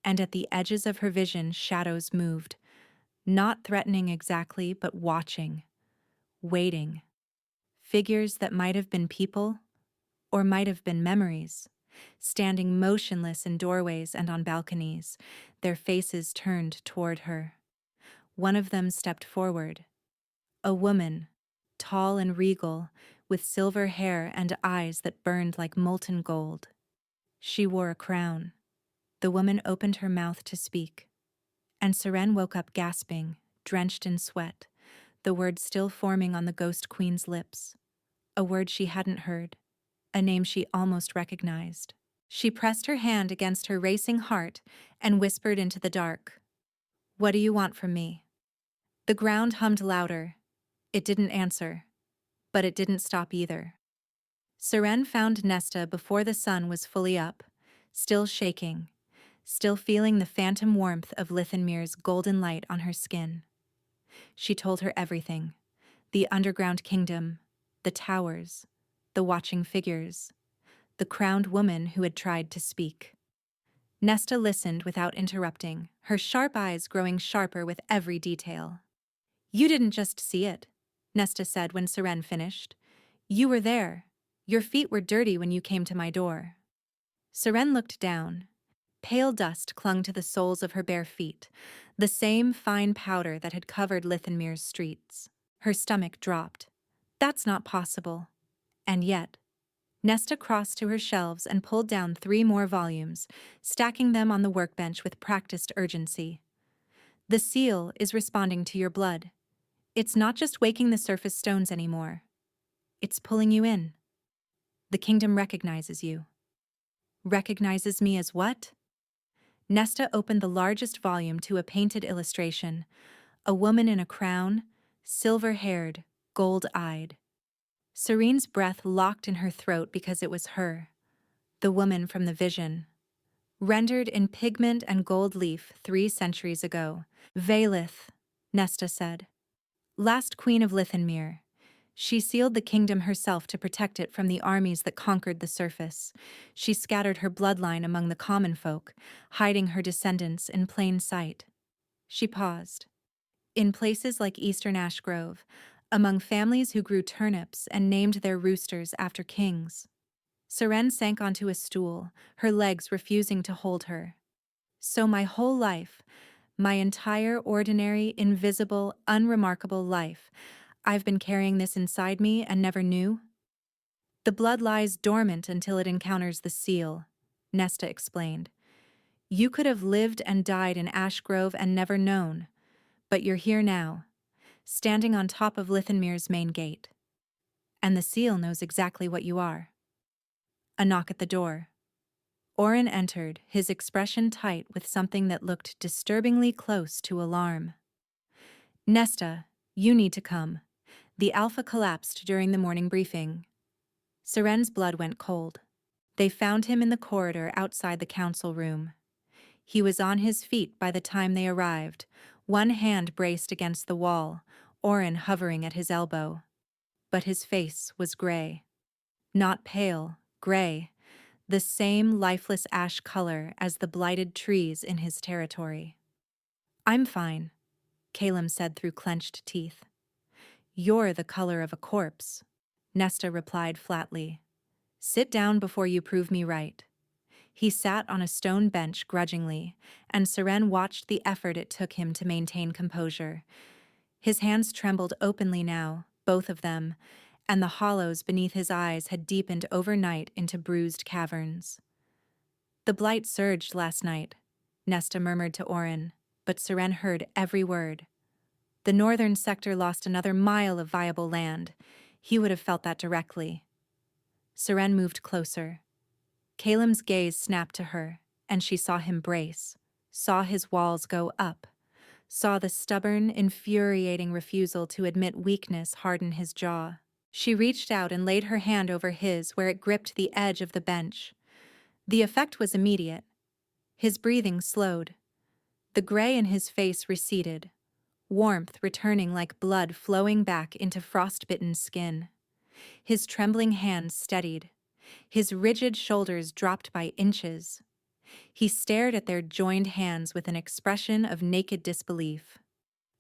And at the edges of her vision, shadows moved. Not threatening exactly, but watching. Waiting. Figures that might have been people, or might have been memories, standing motionless in doorways and on balconies, their faces turned toward her. One of them stepped forward. A woman, tall and regal, with silver hair and eyes that burned like molten gold. She wore a crown. The woman opened her mouth to speak, and Seren woke up gasping, drenched in sweat, the word still forming on the ghost queen's lips. A word she hadn't heard, a name she almost recognized. She pressed her hand against her racing heart and whispered into the dark. "What do you want from me?" The ground hummed louder. It didn't answer, but it didn't stop either. Seren found Nesta before the sun was fully up, still shaking, still feeling the phantom warmth of Lithenmere's golden light on her skin. She told her everything: the underground kingdom, the towers, the watching figures, the crowned woman who had tried to speak. Nesta listened without interrupting, her sharp eyes growing sharper with every detail. "You didn't just see it," Nesta said when Seren finished. "You were there. Your feet were dirty when you came to my door." Seren looked down. Pale dust clung to the soles of her bare feet, the same fine powder that had covered Lithenmere's streets. Her stomach dropped. That's not possible. And yet, Nesta crossed to her shelves and pulled down 3 more volumes, stacking them on the workbench with practiced urgency. "The seal is responding to your blood. It's not just waking the surface stones anymore. It's pulling you in. The kingdom recognizes you." "Recognizes me as what?" Nesta opened the largest volume to a painted illustration. A woman in a crown, silver-haired, gold-eyed. Serene's breath locked in her throat because it was her, the woman from the vision. Rendered in pigment and gold leaf 3 centuries ago. "Vaelith," Nesta said. "Last queen of Lithenmere. She sealed the kingdom herself to protect it from the armies that conquered the surface. She scattered her bloodline among the common folk, hiding her descendants in plain sight." She paused. "In places like Eastern Ashgrove, among families who grew turnips and named their roosters after kings." Seren sank onto a stool, her legs refusing to hold her. "So my whole life, my entire ordinary, invisible, unremarkable life, I've been carrying this inside me and never knew?" "The blood lies dormant until it encounters the seal," Nesta explained. "You could have lived and died in Ashgrove and never known, but you're here now, standing on top of Lithenmere's main gate. And the seal knows exactly what you are." A knock at the door. Oren entered, his expression tight with something that looked disturbingly close to alarm. "Nesta, you need to come. The Alpha collapsed during the morning briefing." Seren's blood went cold. They found him in the corridor outside the council room. He was on his feet by the time they arrived, one hand braced against the wall, Oren hovering at his elbow. But his face was gray. Not pale, gray, the same lifeless ash color as the blighted trees in his territory. "I'm fine," Calum said through clenched teeth. "You're the color of a corpse," Nesta replied flatly. "Sit down before you prove me right." He sat on a stone bench grudgingly, and Seren watched the effort it took him to maintain composure. His hands trembled openly now, both of them, and the hollows beneath his eyes had deepened overnight into bruised caverns. "The blight surged last night," Nesta murmured to Oren, but Seren heard every word. "The northern sector lost another mile of viable land. He would have felt that directly." Seren moved closer. Calum's gaze snapped to her, and she saw him brace, saw his walls go up, saw the stubborn, infuriating refusal to admit weakness harden his jaw. She reached out and laid her hand over his where it gripped the edge of the bench. The effect was immediate. His breathing slowed. The gray in his face receded, warmth returning like blood flowing back into frostbitten skin. His trembling hands steadied. His rigid shoulders dropped by inches. He stared at their joined hands with an expression of naked disbelief.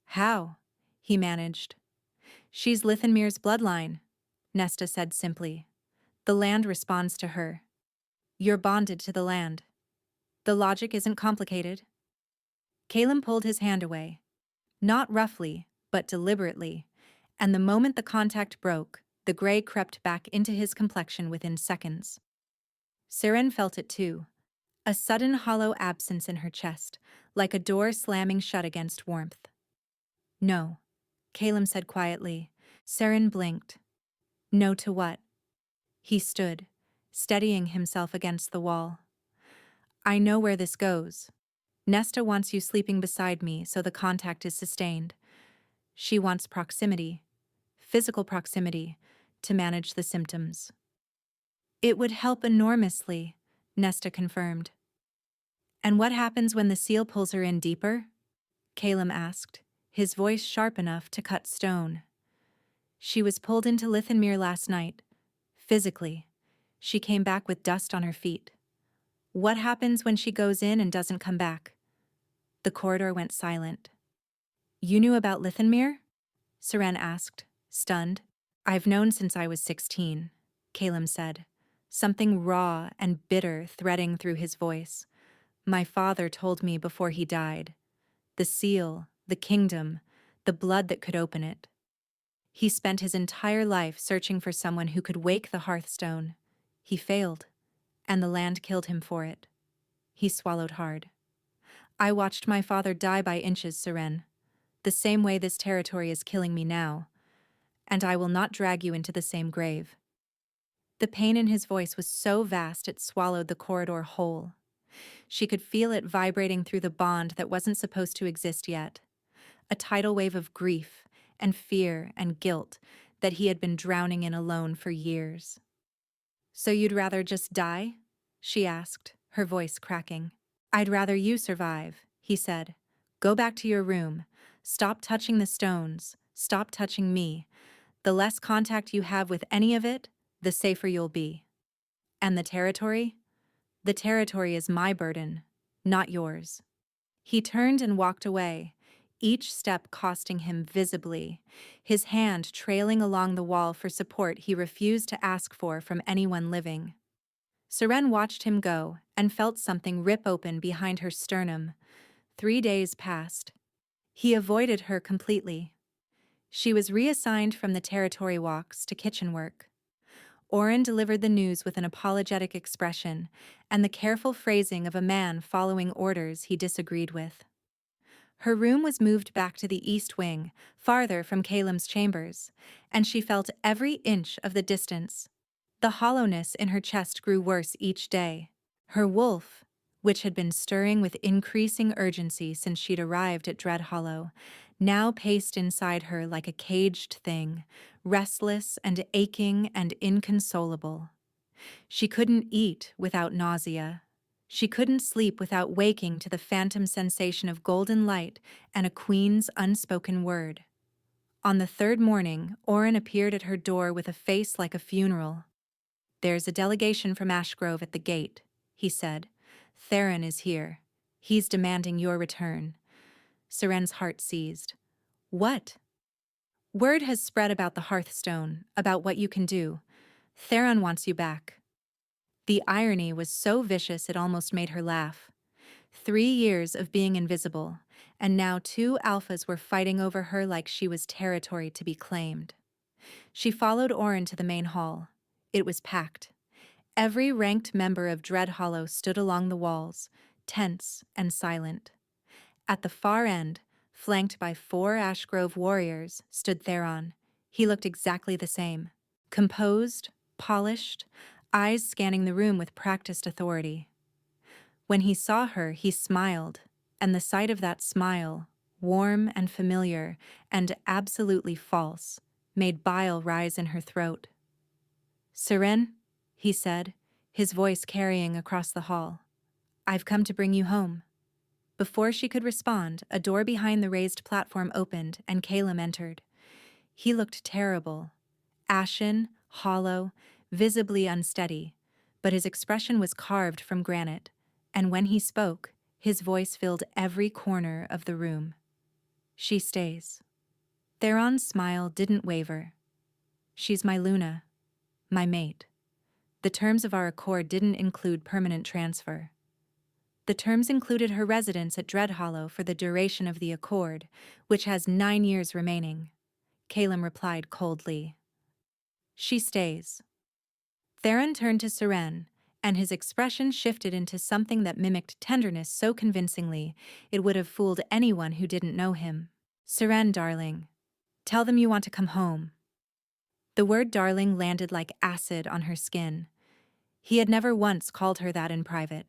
"How?" he managed. "She's Lithenmir's bloodline," Nesta said simply. "The land responds to her. You're bonded to the land. The logic isn't complicated." Caleb pulled his hand away. Not roughly, but deliberately, and the moment the contact broke, the gray crept back into his complexion within seconds. Siren felt it too, a sudden hollow absence in her chest, like a door slamming shut against warmth. "No," Caleb said quietly. Siren blinked. "No to what?" He stood, steadying himself against the wall. "I know where this goes. Nesta wants you sleeping beside me so the contact is sustained. She wants proximity, physical proximity, to manage the symptoms." "It would help enormously," Nesta confirmed. "And what happens when the seal pulls her in deeper?" Caleb asked, his voice sharp enough to cut stone. "She was pulled into Lithenmir last night. Physically. She came back with dust on her feet. What happens when she goes in and doesn't come back?" The corridor went silent. "You knew about Lithenmir?" Siren asked, stunned. "I've known since I was 16, Caleb said, something raw and bitter threading through his voice. "My father told me before he died. The seal, the kingdom, the blood that could open it. He spent his entire life searching for someone who could wake the Hearthstone. He failed, and the land killed him for it." He swallowed hard. "I watched my father die by inches, Siren, the same way this territory is killing me now, and I will not drag you into the same grave." The pain in his voice was so vast it swallowed the corridor whole. She could feel it vibrating through the bond that wasn't supposed to exist yet, a tidal wave of grief and fear and guilt that he had been drowning in alone for years. "So you'd rather just die?" she asked, her voice cracking. "I'd rather you survive," he said. "Go back to your room. Stop touching the stones. Stop touching me. The less contact you have with any of it, the safer you'll be. And the territory? The territory is my burden, not yours." He turned and walked away, each step costing him visibly, his hand trailing along the wall for support he refused to ask for from anyone living. Siren watched him go and felt something rip open behind her sternum. 3 days passed. He avoided her completely. She was reassigned from the territory walks to kitchen work. Oren delivered the news with an apologetic expression and the careful phrasing of a man following orders he disagreed with. Her room was moved back to the east wing, farther from Caleb's chambers, and she felt every inch of the distance. The hollowness in her chest grew worse each day. Her wolf, which had been stirring with increasing urgency since she'd arrived at Dreadhollow, now paced inside her like a caged thing, restless and aching and inconsolable. She couldn't eat without nausea. She couldn't sleep without waking to the phantom sensation of golden light and a queen's unspoken word. On the 3rd morning, Oren appeared at her door with a face like a funeral. "There's a delegation from Ashgrove at the gate," he said. "Theron is here. He's demanding your return." Siren's heart seized. "What?" "Word has spread about the Hearthstone, about what you can do. Theron wants you back." The irony was so vicious it almost made her laugh. 3 years of being invisible, and now 2 alphas were fighting over her like she was territory to be claimed. She followed Oren to the main hall. It was packed. Every ranked member of Dreadhollow stood along the walls, tense and silent. At the far end, flanked by 4 Ashgrove warriors, stood Theron. He looked exactly the same. Composed, polished, eyes scanning the room with practiced authority. When he saw her, he smiled, and the sight of that smile, warm and familiar, and absolutely false, made bile rise in her throat. "Seren," he said, his voice carrying across the hall. "I've come to bring you home." Before she could respond, a door behind the raised platform opened and Calum entered. He looked terrible, ashen, hollow, visibly unsteady, but his expression was carved from granite, and when he spoke, his voice filled every corner of the room. "She stays." Theron's smile didn't waver. "She's my Luna, my mate. The terms of our accord didn't include permanent transfer. The terms included her residence at Dreadhollow for the duration of the accord, which has 9 years remaining." Calum replied coldly. "She stays." Theron turned to Seren, and his expression shifted into something that mimicked tenderness so convincingly it would have fooled anyone who didn't know him. "Seren, darling, tell them you want to come home." The word darling landed like acid on her skin. He had never once called her that in private.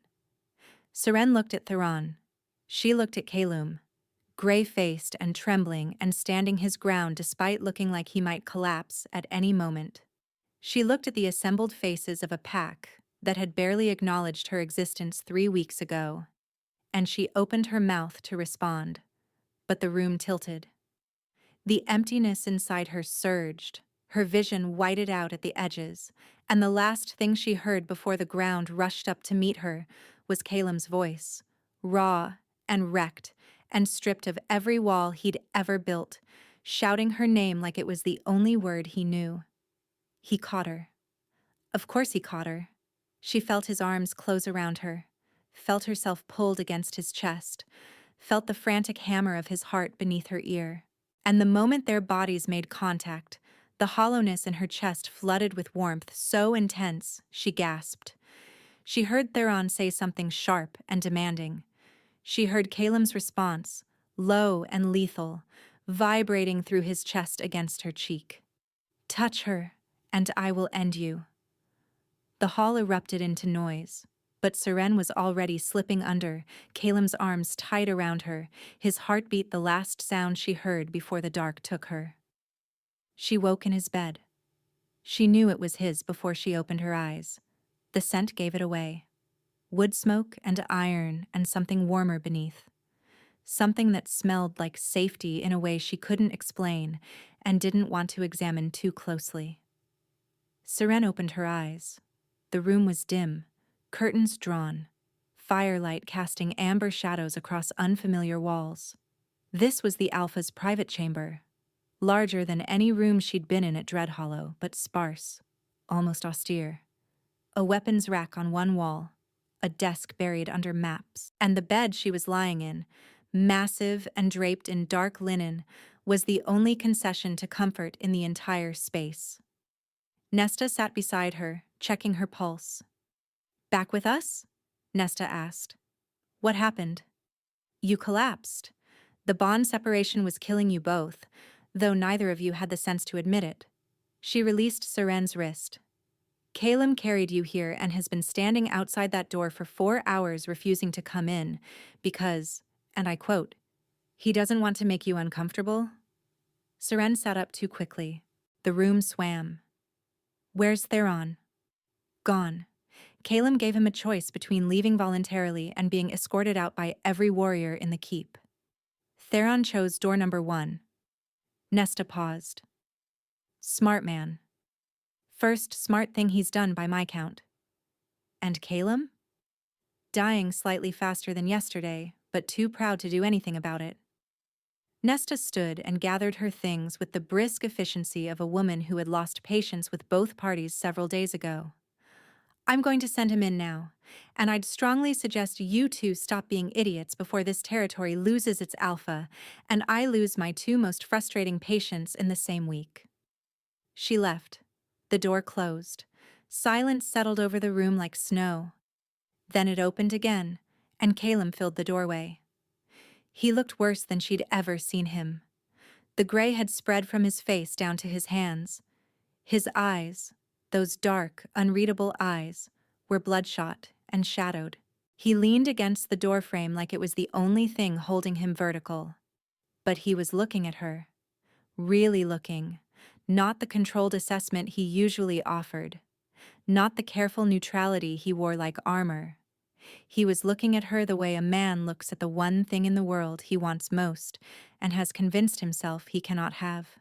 Seren looked at Theron. She looked at Calum, gray-faced and trembling and standing his ground despite looking like he might collapse at any moment. She looked at the assembled faces of a pack that had barely acknowledged her existence 3 weeks ago, and she opened her mouth to respond, but the room tilted. The emptiness inside her surged, her vision whited out at the edges, and the last thing she heard before the ground rushed up to meet her was Calum's voice, raw and wrecked and stripped of every wall he'd ever built, shouting her name like it was the only word he knew. He caught her. Of course he caught her. She felt his arms close around her, felt herself pulled against his chest, felt the frantic hammer of his heart beneath her ear. And the moment their bodies made contact, the hollowness in her chest flooded with warmth so intense she gasped. She heard Theron say something sharp and demanding. She heard Calum's response, low and lethal, vibrating through his chest against her cheek. "Touch her, and I will end you." The hall erupted into noise, but Seren was already slipping under, Calum's arms tight around her, his heartbeat the last sound she heard before the dark took her. She woke in his bed. She knew it was his before she opened her eyes. The scent gave it away. Wood smoke and iron and something warmer beneath. Something that smelled like safety in a way she couldn't explain and didn't want to examine too closely. Seren opened her eyes. The room was dim, curtains drawn, firelight casting amber shadows across unfamiliar walls. This was the Alpha's private chamber, larger than any room she'd been in at Dreadhollow, but sparse, almost austere. A weapons rack on one wall, a desk buried under maps, and the bed she was lying in, massive and draped in dark linen, was the only concession to comfort in the entire space. Nesta sat beside her, checking her pulse. "Back with us?" Nesta asked. "What happened?" "You collapsed. The bond separation was killing you both, though neither of you had the sense to admit it." She released Seren's wrist. "Calum carried you here and has been standing outside that door for 4 hours refusing to come in because, and I quote, he doesn't want to make you uncomfortable." Seren sat up too quickly. The room swam. "Where's Theron?" "Gone." Calum gave him a choice between leaving voluntarily and being escorted out by every warrior in the keep. Theron chose door number 1. Nesta paused. "Smart man. First smart thing he's done by my count." "And Calum?" "Dying slightly faster than yesterday, but too proud to do anything about it." Nesta stood and gathered her things with the brisk efficiency of a woman who had lost patience with both parties several days ago. "I'm going to send him in now, and I'd strongly suggest you two stop being idiots before this territory loses its alpha, and I lose my 2 most frustrating patients in the same week." She left. The door closed. Silence settled over the room like snow. Then it opened again, and Calum filled the doorway. He looked worse than she'd ever seen him. The gray had spread from his face down to his hands. His eyes, those dark, unreadable eyes, were bloodshot and shadowed. He leaned against the doorframe like it was the only thing holding him vertical. But he was looking at her. Really looking. Not the controlled assessment he usually offered. Not the careful neutrality he wore like armor. He was looking at her the way a man looks at the one thing in the world he wants most and has convinced himself he cannot have.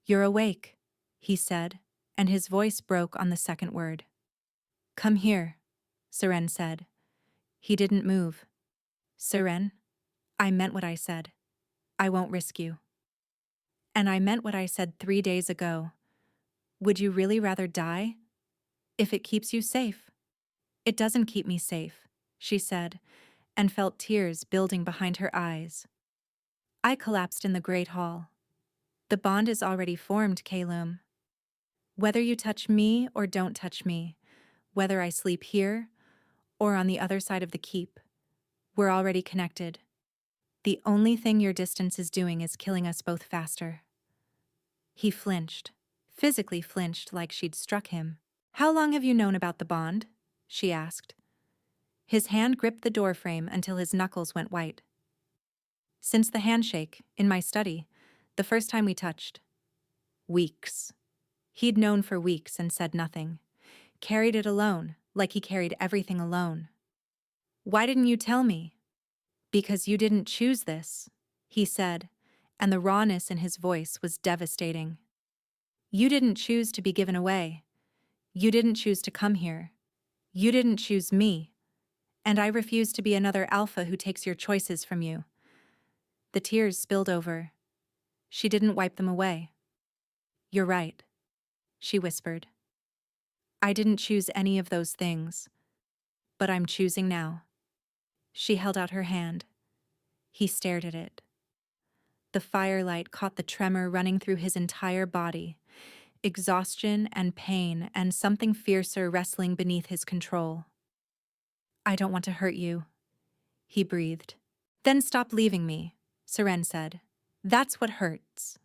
"You're awake," he said, and his voice broke on the second word. "Come here," Seren said. He didn't move. "Seren, I meant what I said. I won't risk you. And I meant what I said 3 days ago. Would you really rather die? If it keeps you safe." "It doesn't keep me safe," she said, and felt tears building behind her eyes. I collapsed in the great hall. "The bond is already formed, Kalum. Whether you touch me or don't touch me, whether I sleep here or on the other side of the keep, we're already connected. The only thing your distance is doing is killing us both faster." He flinched, physically flinched like she'd struck him. "How long have you known about the bond?" she asked. His hand gripped the doorframe until his knuckles went white. "Since the handshake, in my study, the first time we touched." Weeks. He'd known for weeks and said nothing. Carried it alone, like he carried everything alone. "Why didn't you tell me?" "Because you didn't choose this," he said, and the rawness in his voice was devastating. "You didn't choose to be given away. You didn't choose to come here. You didn't choose me. And I refuse to be another alpha who takes your choices from you." The tears spilled over. She didn't wipe them away. "You're right," she whispered. "I didn't choose any of those things. But I'm choosing now." She held out her hand. He stared at it. The firelight caught the tremor running through his entire body, exhaustion and pain and something fiercer wrestling beneath his control. "I don't want to hurt you," he breathed. "Then stop leaving me," Seren said. "That's what hurts."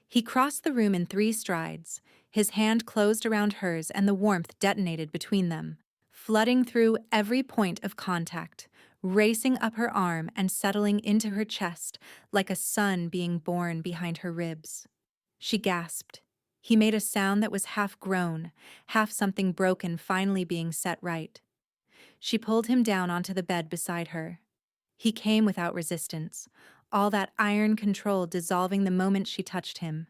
He crossed the room in 3 strides, his hand closed around hers and the warmth detonated between them, flooding through every point of contact, racing up her arm and settling into her chest like a sun being born behind her ribs. She gasped. He made a sound that was half groan, half something broken finally being set right. She pulled him down onto the bed beside her. He came without resistance, all that iron control dissolving the moment she touched him.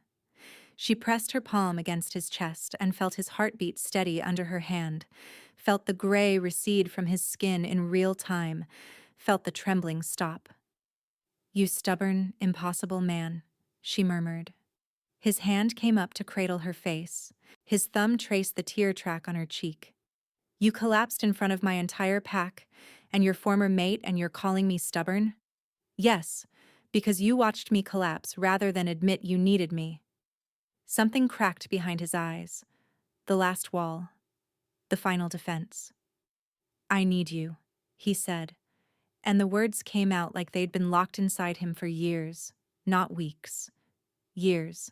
She pressed her palm against his chest and felt his heartbeat steady under her hand, felt the gray recede from his skin in real time, felt the trembling stop. "You stubborn, impossible man," she murmured. His hand came up to cradle her face. His thumb traced the tear track on her cheek. "You collapsed in front of my entire pack, and your former mate, and you're calling me stubborn?" "Yes, because you watched me collapse rather than admit you needed me." Something cracked behind his eyes. The last wall. The final defense. "I need you," he said, and the words came out like they'd been locked inside him for years, not weeks. Years.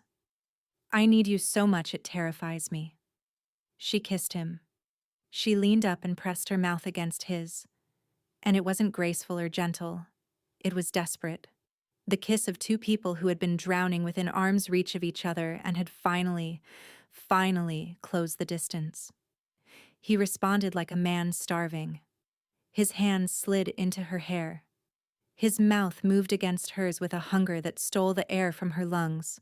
"I need you so much it terrifies me." She kissed him. She leaned up and pressed her mouth against his. And it wasn't graceful or gentle. It was desperate. The kiss of 2 people who had been drowning within arm's reach of each other and had finally closed the distance. He responded like a man starving. His hands slid into her hair. His mouth moved against hers with a hunger that stole the air from her lungs.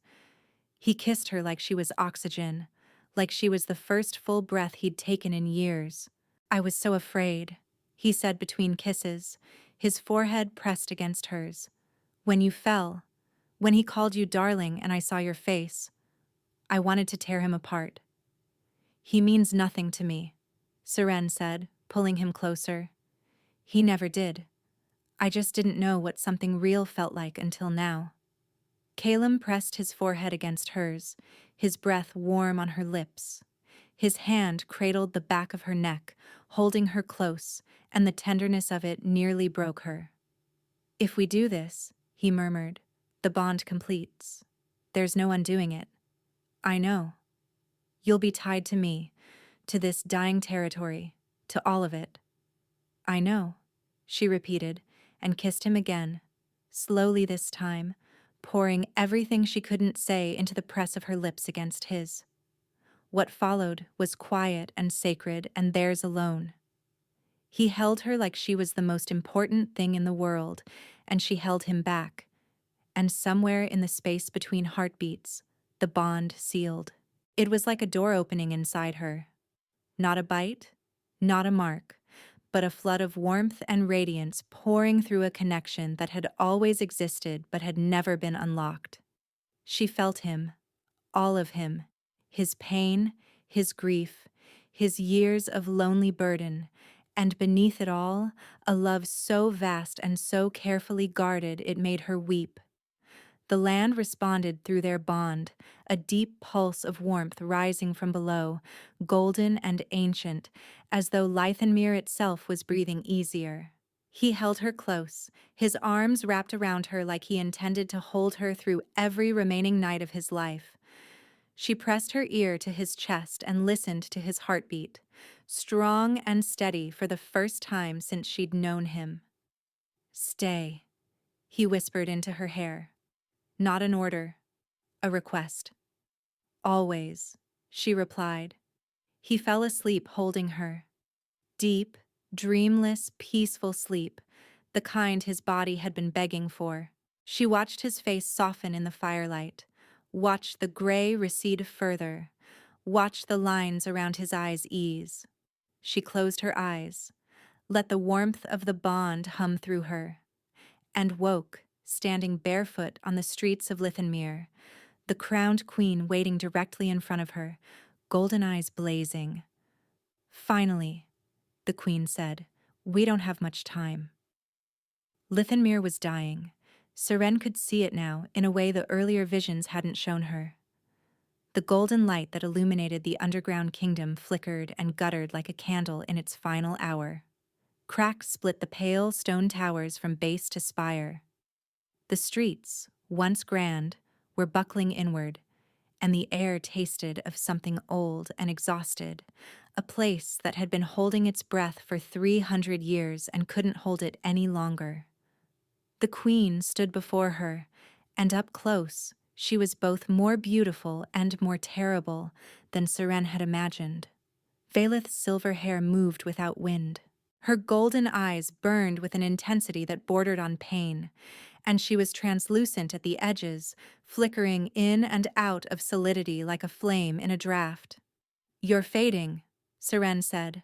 He kissed her like she was oxygen, like she was the first full breath he'd taken in years. "I was so afraid," he said between kisses, his forehead pressed against hers. "When you fell, when he called you darling and I saw your face, I wanted to tear him apart." "He means nothing to me," Seren said, pulling him closer. "He never did. I just didn't know what something real felt like until now." Calum pressed his forehead against hers, his breath warm on her lips. His hand cradled the back of her neck, holding her close, and the tenderness of it nearly broke her. "If we do this," he murmured, "the bond completes. There's no undoing it. I know. You'll be tied to me, to this dying territory, to all of it." "I know," she repeated, and kissed him again, slowly this time, pouring everything she couldn't say into the press of her lips against his. What followed was quiet and sacred and theirs alone. He held her like she was the most important thing in the world, and she held him back, and somewhere in the space between heartbeats, the bond sealed. It was like a door opening inside her. Not a bite, not a mark, but a flood of warmth and radiance pouring through a connection that had always existed but had never been unlocked. She felt him, all of him, his pain, his grief, his years of lonely burden, and beneath it all, a love so vast and so carefully guarded it made her weep. The land responded through their bond, a deep pulse of warmth rising from below, golden and ancient, as though Lythenmere itself was breathing easier. He held her close, his arms wrapped around her like he intended to hold her through every remaining night of his life. She pressed her ear to his chest and listened to his heartbeat, strong and steady for the first time since she'd known him. "Stay," he whispered into her hair. "Not an order, a request." "Always," she replied. He fell asleep holding her. Deep, dreamless, peaceful sleep, the kind his body had been begging for. She watched his face soften in the firelight, watched the gray recede further, watched the lines around his eyes ease. She closed her eyes, let the warmth of the bond hum through her, and woke, standing barefoot on the streets of Lythenmere, the crowned queen waiting directly in front of her, golden eyes blazing. "Finally," the queen said, "we don't have much time." Lythenmere was dying. Seren could see it now in a way the earlier visions hadn't shown her. The golden light that illuminated the underground kingdom flickered and guttered like a candle in its final hour. Cracks split the pale stone towers from base to spire. The streets, once grand, were buckling inward, and the air tasted of something old and exhausted, a place that had been holding its breath for 300 years and couldn't hold it any longer. The queen stood before her, and up close, she was both more beautiful and more terrible than Seren had imagined. Valeth's silver hair moved without wind. Her golden eyes burned with an intensity that bordered on pain, and she was translucent at the edges, flickering in and out of solidity like a flame in a draft. "You're fading," Seren said.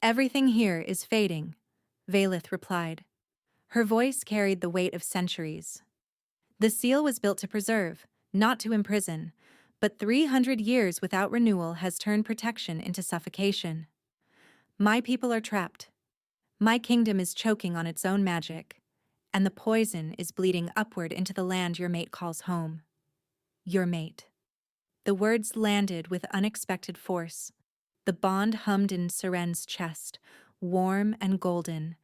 "Everything here is fading," Valeth replied. Her voice carried the weight of centuries. "The seal was built to preserve, not to imprison, but 300 years without renewal has turned protection into suffocation. My people are trapped. My kingdom is choking on its own magic, and the poison is bleeding upward into the land your mate calls home. Your mate." The words landed with unexpected force. The bond hummed in Seren's chest, warm and golden,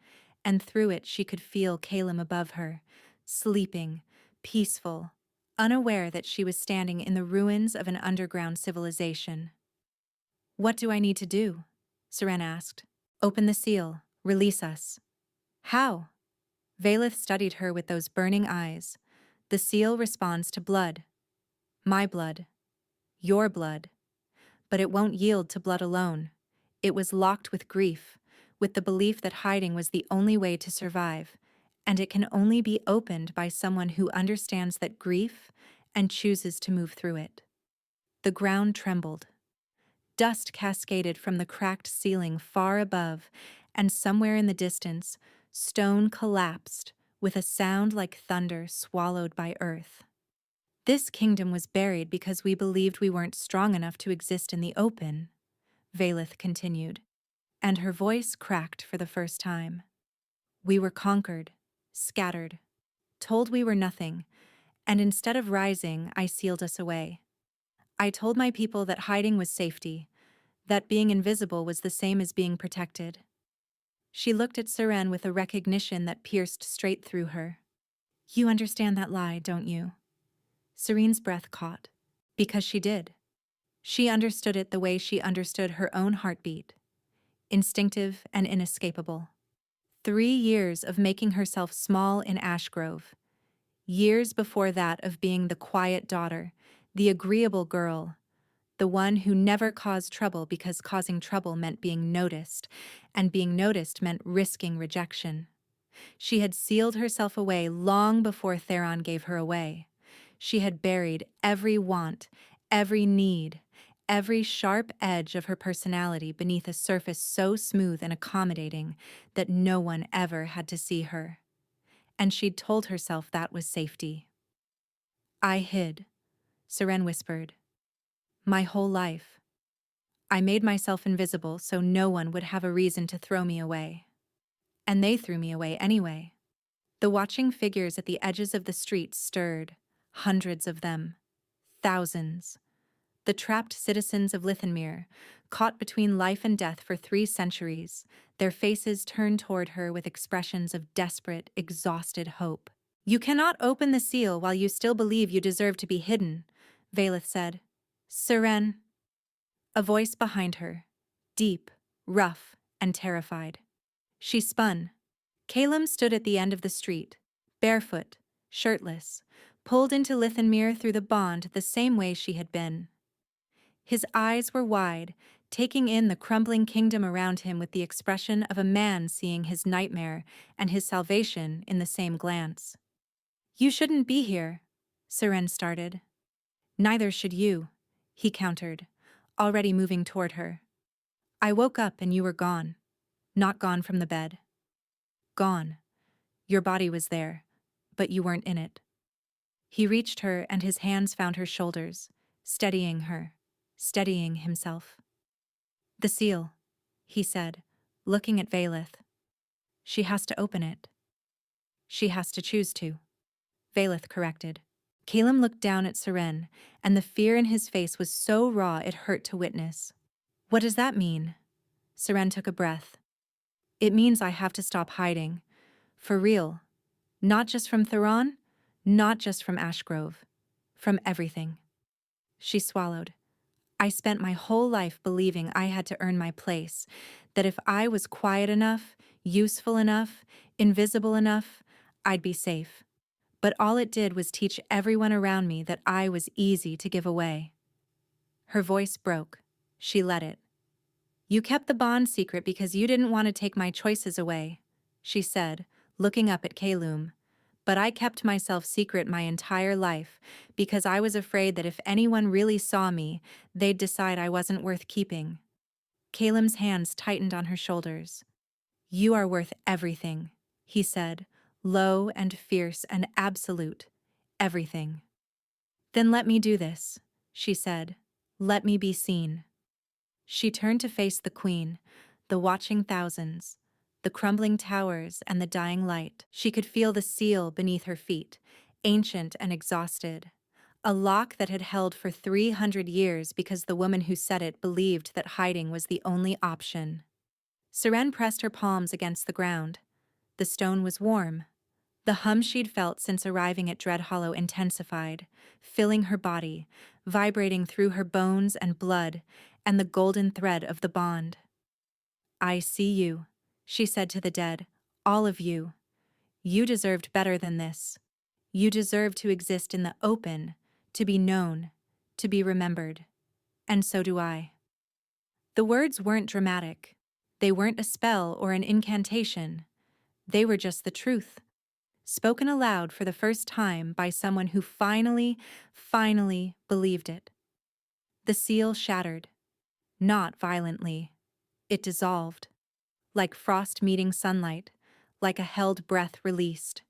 and through it she could feel Calem above her, sleeping, peaceful, unaware that she was standing in the ruins of an underground civilization. "What do I need to do?" Seren asked. "Open the seal. Release us." "How?" Valeth studied her with those burning eyes. "The seal responds to blood. My blood. Your blood. But it won't yield to blood alone. It was locked with grief, with the belief that hiding was the only way to survive, and it can only be opened by someone who understands that grief and chooses to move through it." The ground trembled. Dust cascaded from the cracked ceiling far above, and somewhere in the distance, stone collapsed with a sound like thunder swallowed by earth. "This kingdom was buried because we believed we weren't strong enough to exist in the open," Valeth continued, and her voice cracked for the first time. "We were conquered, scattered, told we were nothing, and instead of rising, I sealed us away. I told my people that hiding was safety, that being invisible was the same as being protected." She looked at Seren with a recognition that pierced straight through her. "You understand that lie, don't you?" Serene's breath caught, because she did. She understood it the way she understood her own heartbeat, instinctive and inescapable. 3 years of making herself small in Ashgrove, years before that of being the quiet daughter, the agreeable girl, the one who never caused trouble because causing trouble meant being noticed, and being noticed meant risking rejection. She had sealed herself away long before Theron gave her away. She had buried every want, every need, every sharp edge of her personality beneath a surface so smooth and accommodating that no one ever had to see her. And she'd told herself that was safety. I hid, Seren whispered. My whole life. I made myself invisible so no one would have a reason to throw me away. And they threw me away anyway. The watching figures at the edges of the street stirred, hundreds of them, thousands. The trapped citizens of Lithenmere, caught between life and death for 3 centuries, their faces turned toward her with expressions of desperate, exhausted hope. You cannot open the seal while you still believe you deserve to be hidden, Valeth said. Seren. A voice behind her, deep, rough, and terrified. She spun. Calum stood at the end of the street, barefoot, shirtless, pulled into Lithenmere through the bond the same way she had been. His eyes were wide, taking in the crumbling kingdom around him with the expression of a man seeing his nightmare and his salvation in the same glance. You shouldn't be here, Seren started. Neither should you, he countered, already moving toward her. I woke up and you were gone. Not gone from the bed. Gone. Your body was there, but you weren't in it. He reached her and his hands found her shoulders, steadying her, steadying himself. The seal, he said, looking at Valeth. She has to open it. She has to choose to. Valeth corrected. Calum looked down at Seren, and the fear in his face was so raw it hurt to witness. What does that mean? Seren took a breath. It means I have to stop hiding. For real. Not just from Theron, not just from Ashgrove. From everything. She swallowed. I spent my whole life believing I had to earn my place, that if I was quiet enough, useful enough, invisible enough, I'd be safe. But all it did was teach everyone around me that I was easy to give away. Her voice broke. She let it. You kept the bond secret because you didn't want to take my choices away, she said, looking up at Calum. But I kept myself secret my entire life because I was afraid that if anyone really saw me, they'd decide I wasn't worth keeping. Calum's hands tightened on her shoulders. You are worth everything, he said, low and fierce and absolute. Everything. Then let me do this, she said. Let me be seen. She turned to face the queen, the watching thousands, the crumbling towers and the dying light. She could feel the seal beneath her feet, ancient and exhausted. A lock that had held for 300 years because the woman who said it believed that hiding was the only option. Seren pressed her palms against the ground. The stone was warm. The hum she'd felt since arriving at Dreadhollow intensified, filling her body, vibrating through her bones and blood, and the golden thread of the bond. I see you, she said to the dead, all of you. You deserved better than this. You deserve to exist in the open, to be known, to be remembered. And so do I. The words weren't dramatic. They weren't a spell or an incantation. They were just the truth. Spoken aloud for the first time by someone who finally believed it. The seal shattered. Not violently. It dissolved. Like frost meeting sunlight, like a held breath released.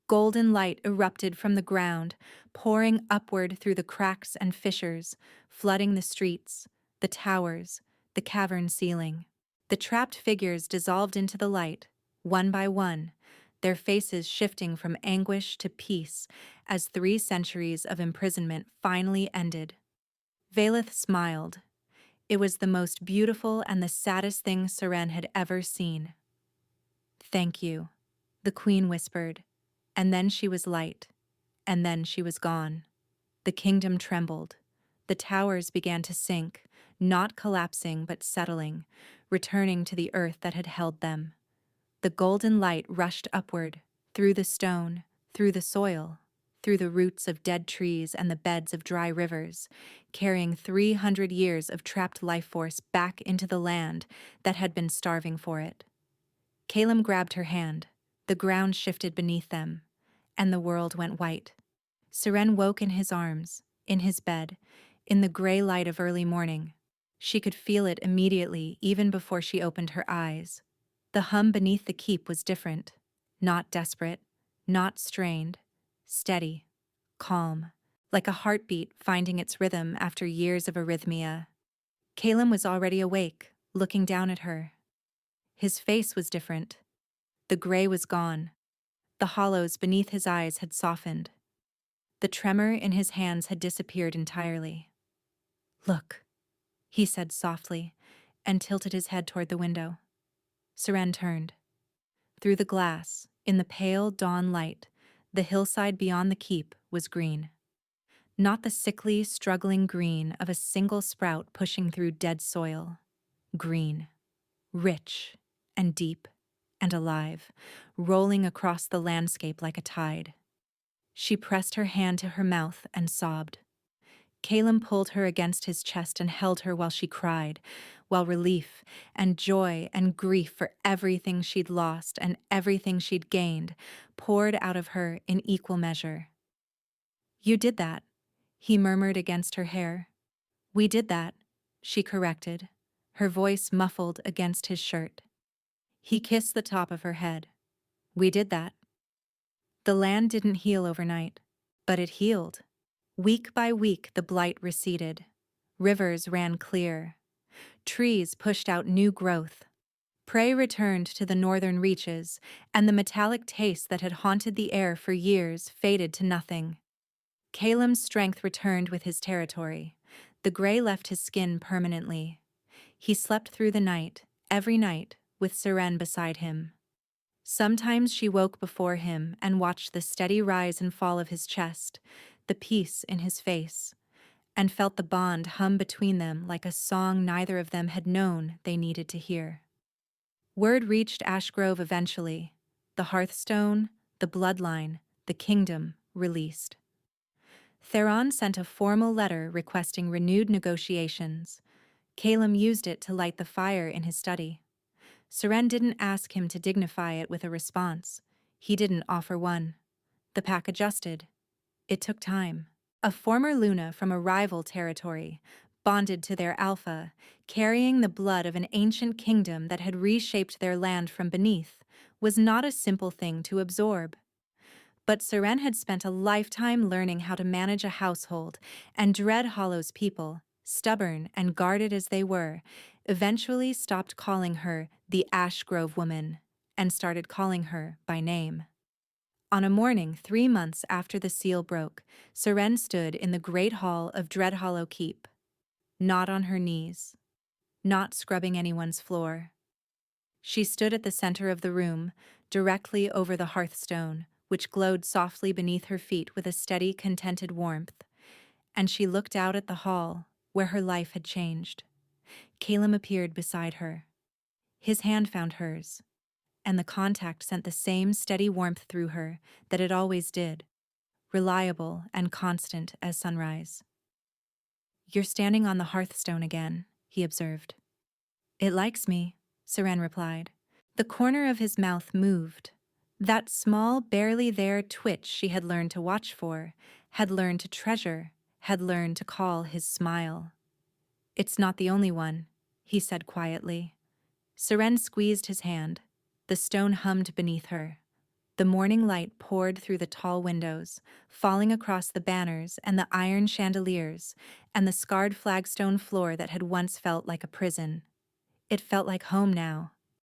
Golden light erupted from the ground, pouring upward through the cracks and fissures, flooding the streets, the towers, the cavern ceiling. The trapped figures dissolved into the light, one by one, their faces shifting from anguish to peace as 3 centuries of imprisonment finally ended. Valeth smiled. It was the most beautiful and the saddest thing Seren had ever seen. Thank you, the queen whispered, and then she was light, and then she was gone. The kingdom trembled. The towers began to sink, not collapsing but settling, returning to the earth that had held them. The golden light rushed upward, through the stone, through the soil, through the roots of dead trees and the beds of dry rivers, carrying 300 years of trapped life force back into the land that had been starving for it. Caleb grabbed her hand. The ground shifted beneath them, and the world went white. Seren woke in his arms, in his bed, in the gray light of early morning. She could feel it immediately, even before she opened her eyes. The hum beneath the keep was different. Not desperate, not strained, steady, calm, like a heartbeat finding its rhythm after years of arrhythmia. Caleb was already awake, looking down at her. His face was different. The gray was gone. The hollows beneath his eyes had softened. The tremor in his hands had disappeared entirely. "Look," he said softly, and tilted his head toward the window. Seren turned. Through the glass, in the pale dawn light, the hillside beyond the keep was green. Not the sickly, struggling green of a single sprout pushing through dead soil. Green, rich and deep and alive, rolling across the landscape like a tide. She pressed her hand to her mouth and sobbed. Caleb pulled her against his chest and held her while she cried, while relief and joy and grief for everything she'd lost and everything she'd gained poured out of her in equal measure. "You did that," he murmured against her hair. "We did that," she corrected, her voice muffled against his shirt. He kissed the top of her head. "We did that." The land didn't heal overnight, but it healed. Week by week the blight receded. Rivers ran clear. Trees pushed out new growth. Prey returned to the northern reaches, and the metallic taste that had haunted the air for years faded to nothing. Caleb's strength returned with his territory. The gray left his skin permanently. He slept through the night, every night, with Seren beside him. Sometimes she woke before him and watched the steady rise and fall of his chest, the peace in his face, and felt the bond hum between them like a song neither of them had known they needed to hear. Word reached Ashgrove eventually. The Hearthstone, the Bloodline, the Kingdom released. Theron sent a formal letter requesting renewed negotiations. Caleb used it to light the fire in his study. Seren didn't ask him to dignify it with a response. He didn't offer one. The pack adjusted. It took time. A former Luna from a rival territory, bonded to their alpha, carrying the blood of an ancient kingdom that had reshaped their land from beneath, was not a simple thing to absorb. But Seren had spent a lifetime learning how to manage a household, and Dread Hollow's people, stubborn and guarded as they were, eventually stopped calling her the Ashgrove woman and started calling her by name. On a morning 3 months after the seal broke, Seren stood in the great hall of Dread Hollow Keep. Not on her knees. Not scrubbing anyone's floor. She stood at the center of the room, directly over the hearthstone, which glowed softly beneath her feet with a steady, contented warmth, and she looked out at the hall, where her life had changed. Caleb appeared beside her. His hand found hers, and the contact sent the same steady warmth through her that it always did, reliable and constant as sunrise. "You're standing on the hearthstone again," he observed. "It likes me," Seren replied. The corner of his mouth moved. That small, barely there twitch she had learned to watch for, had learned to treasure, had learned to call his smile. "It's not the only one," he said quietly. Seren squeezed his hand. The stone hummed beneath her. The morning light poured through the tall windows, falling across the banners and the iron chandeliers and the scarred flagstone floor that had once felt like a prison. It felt like home now.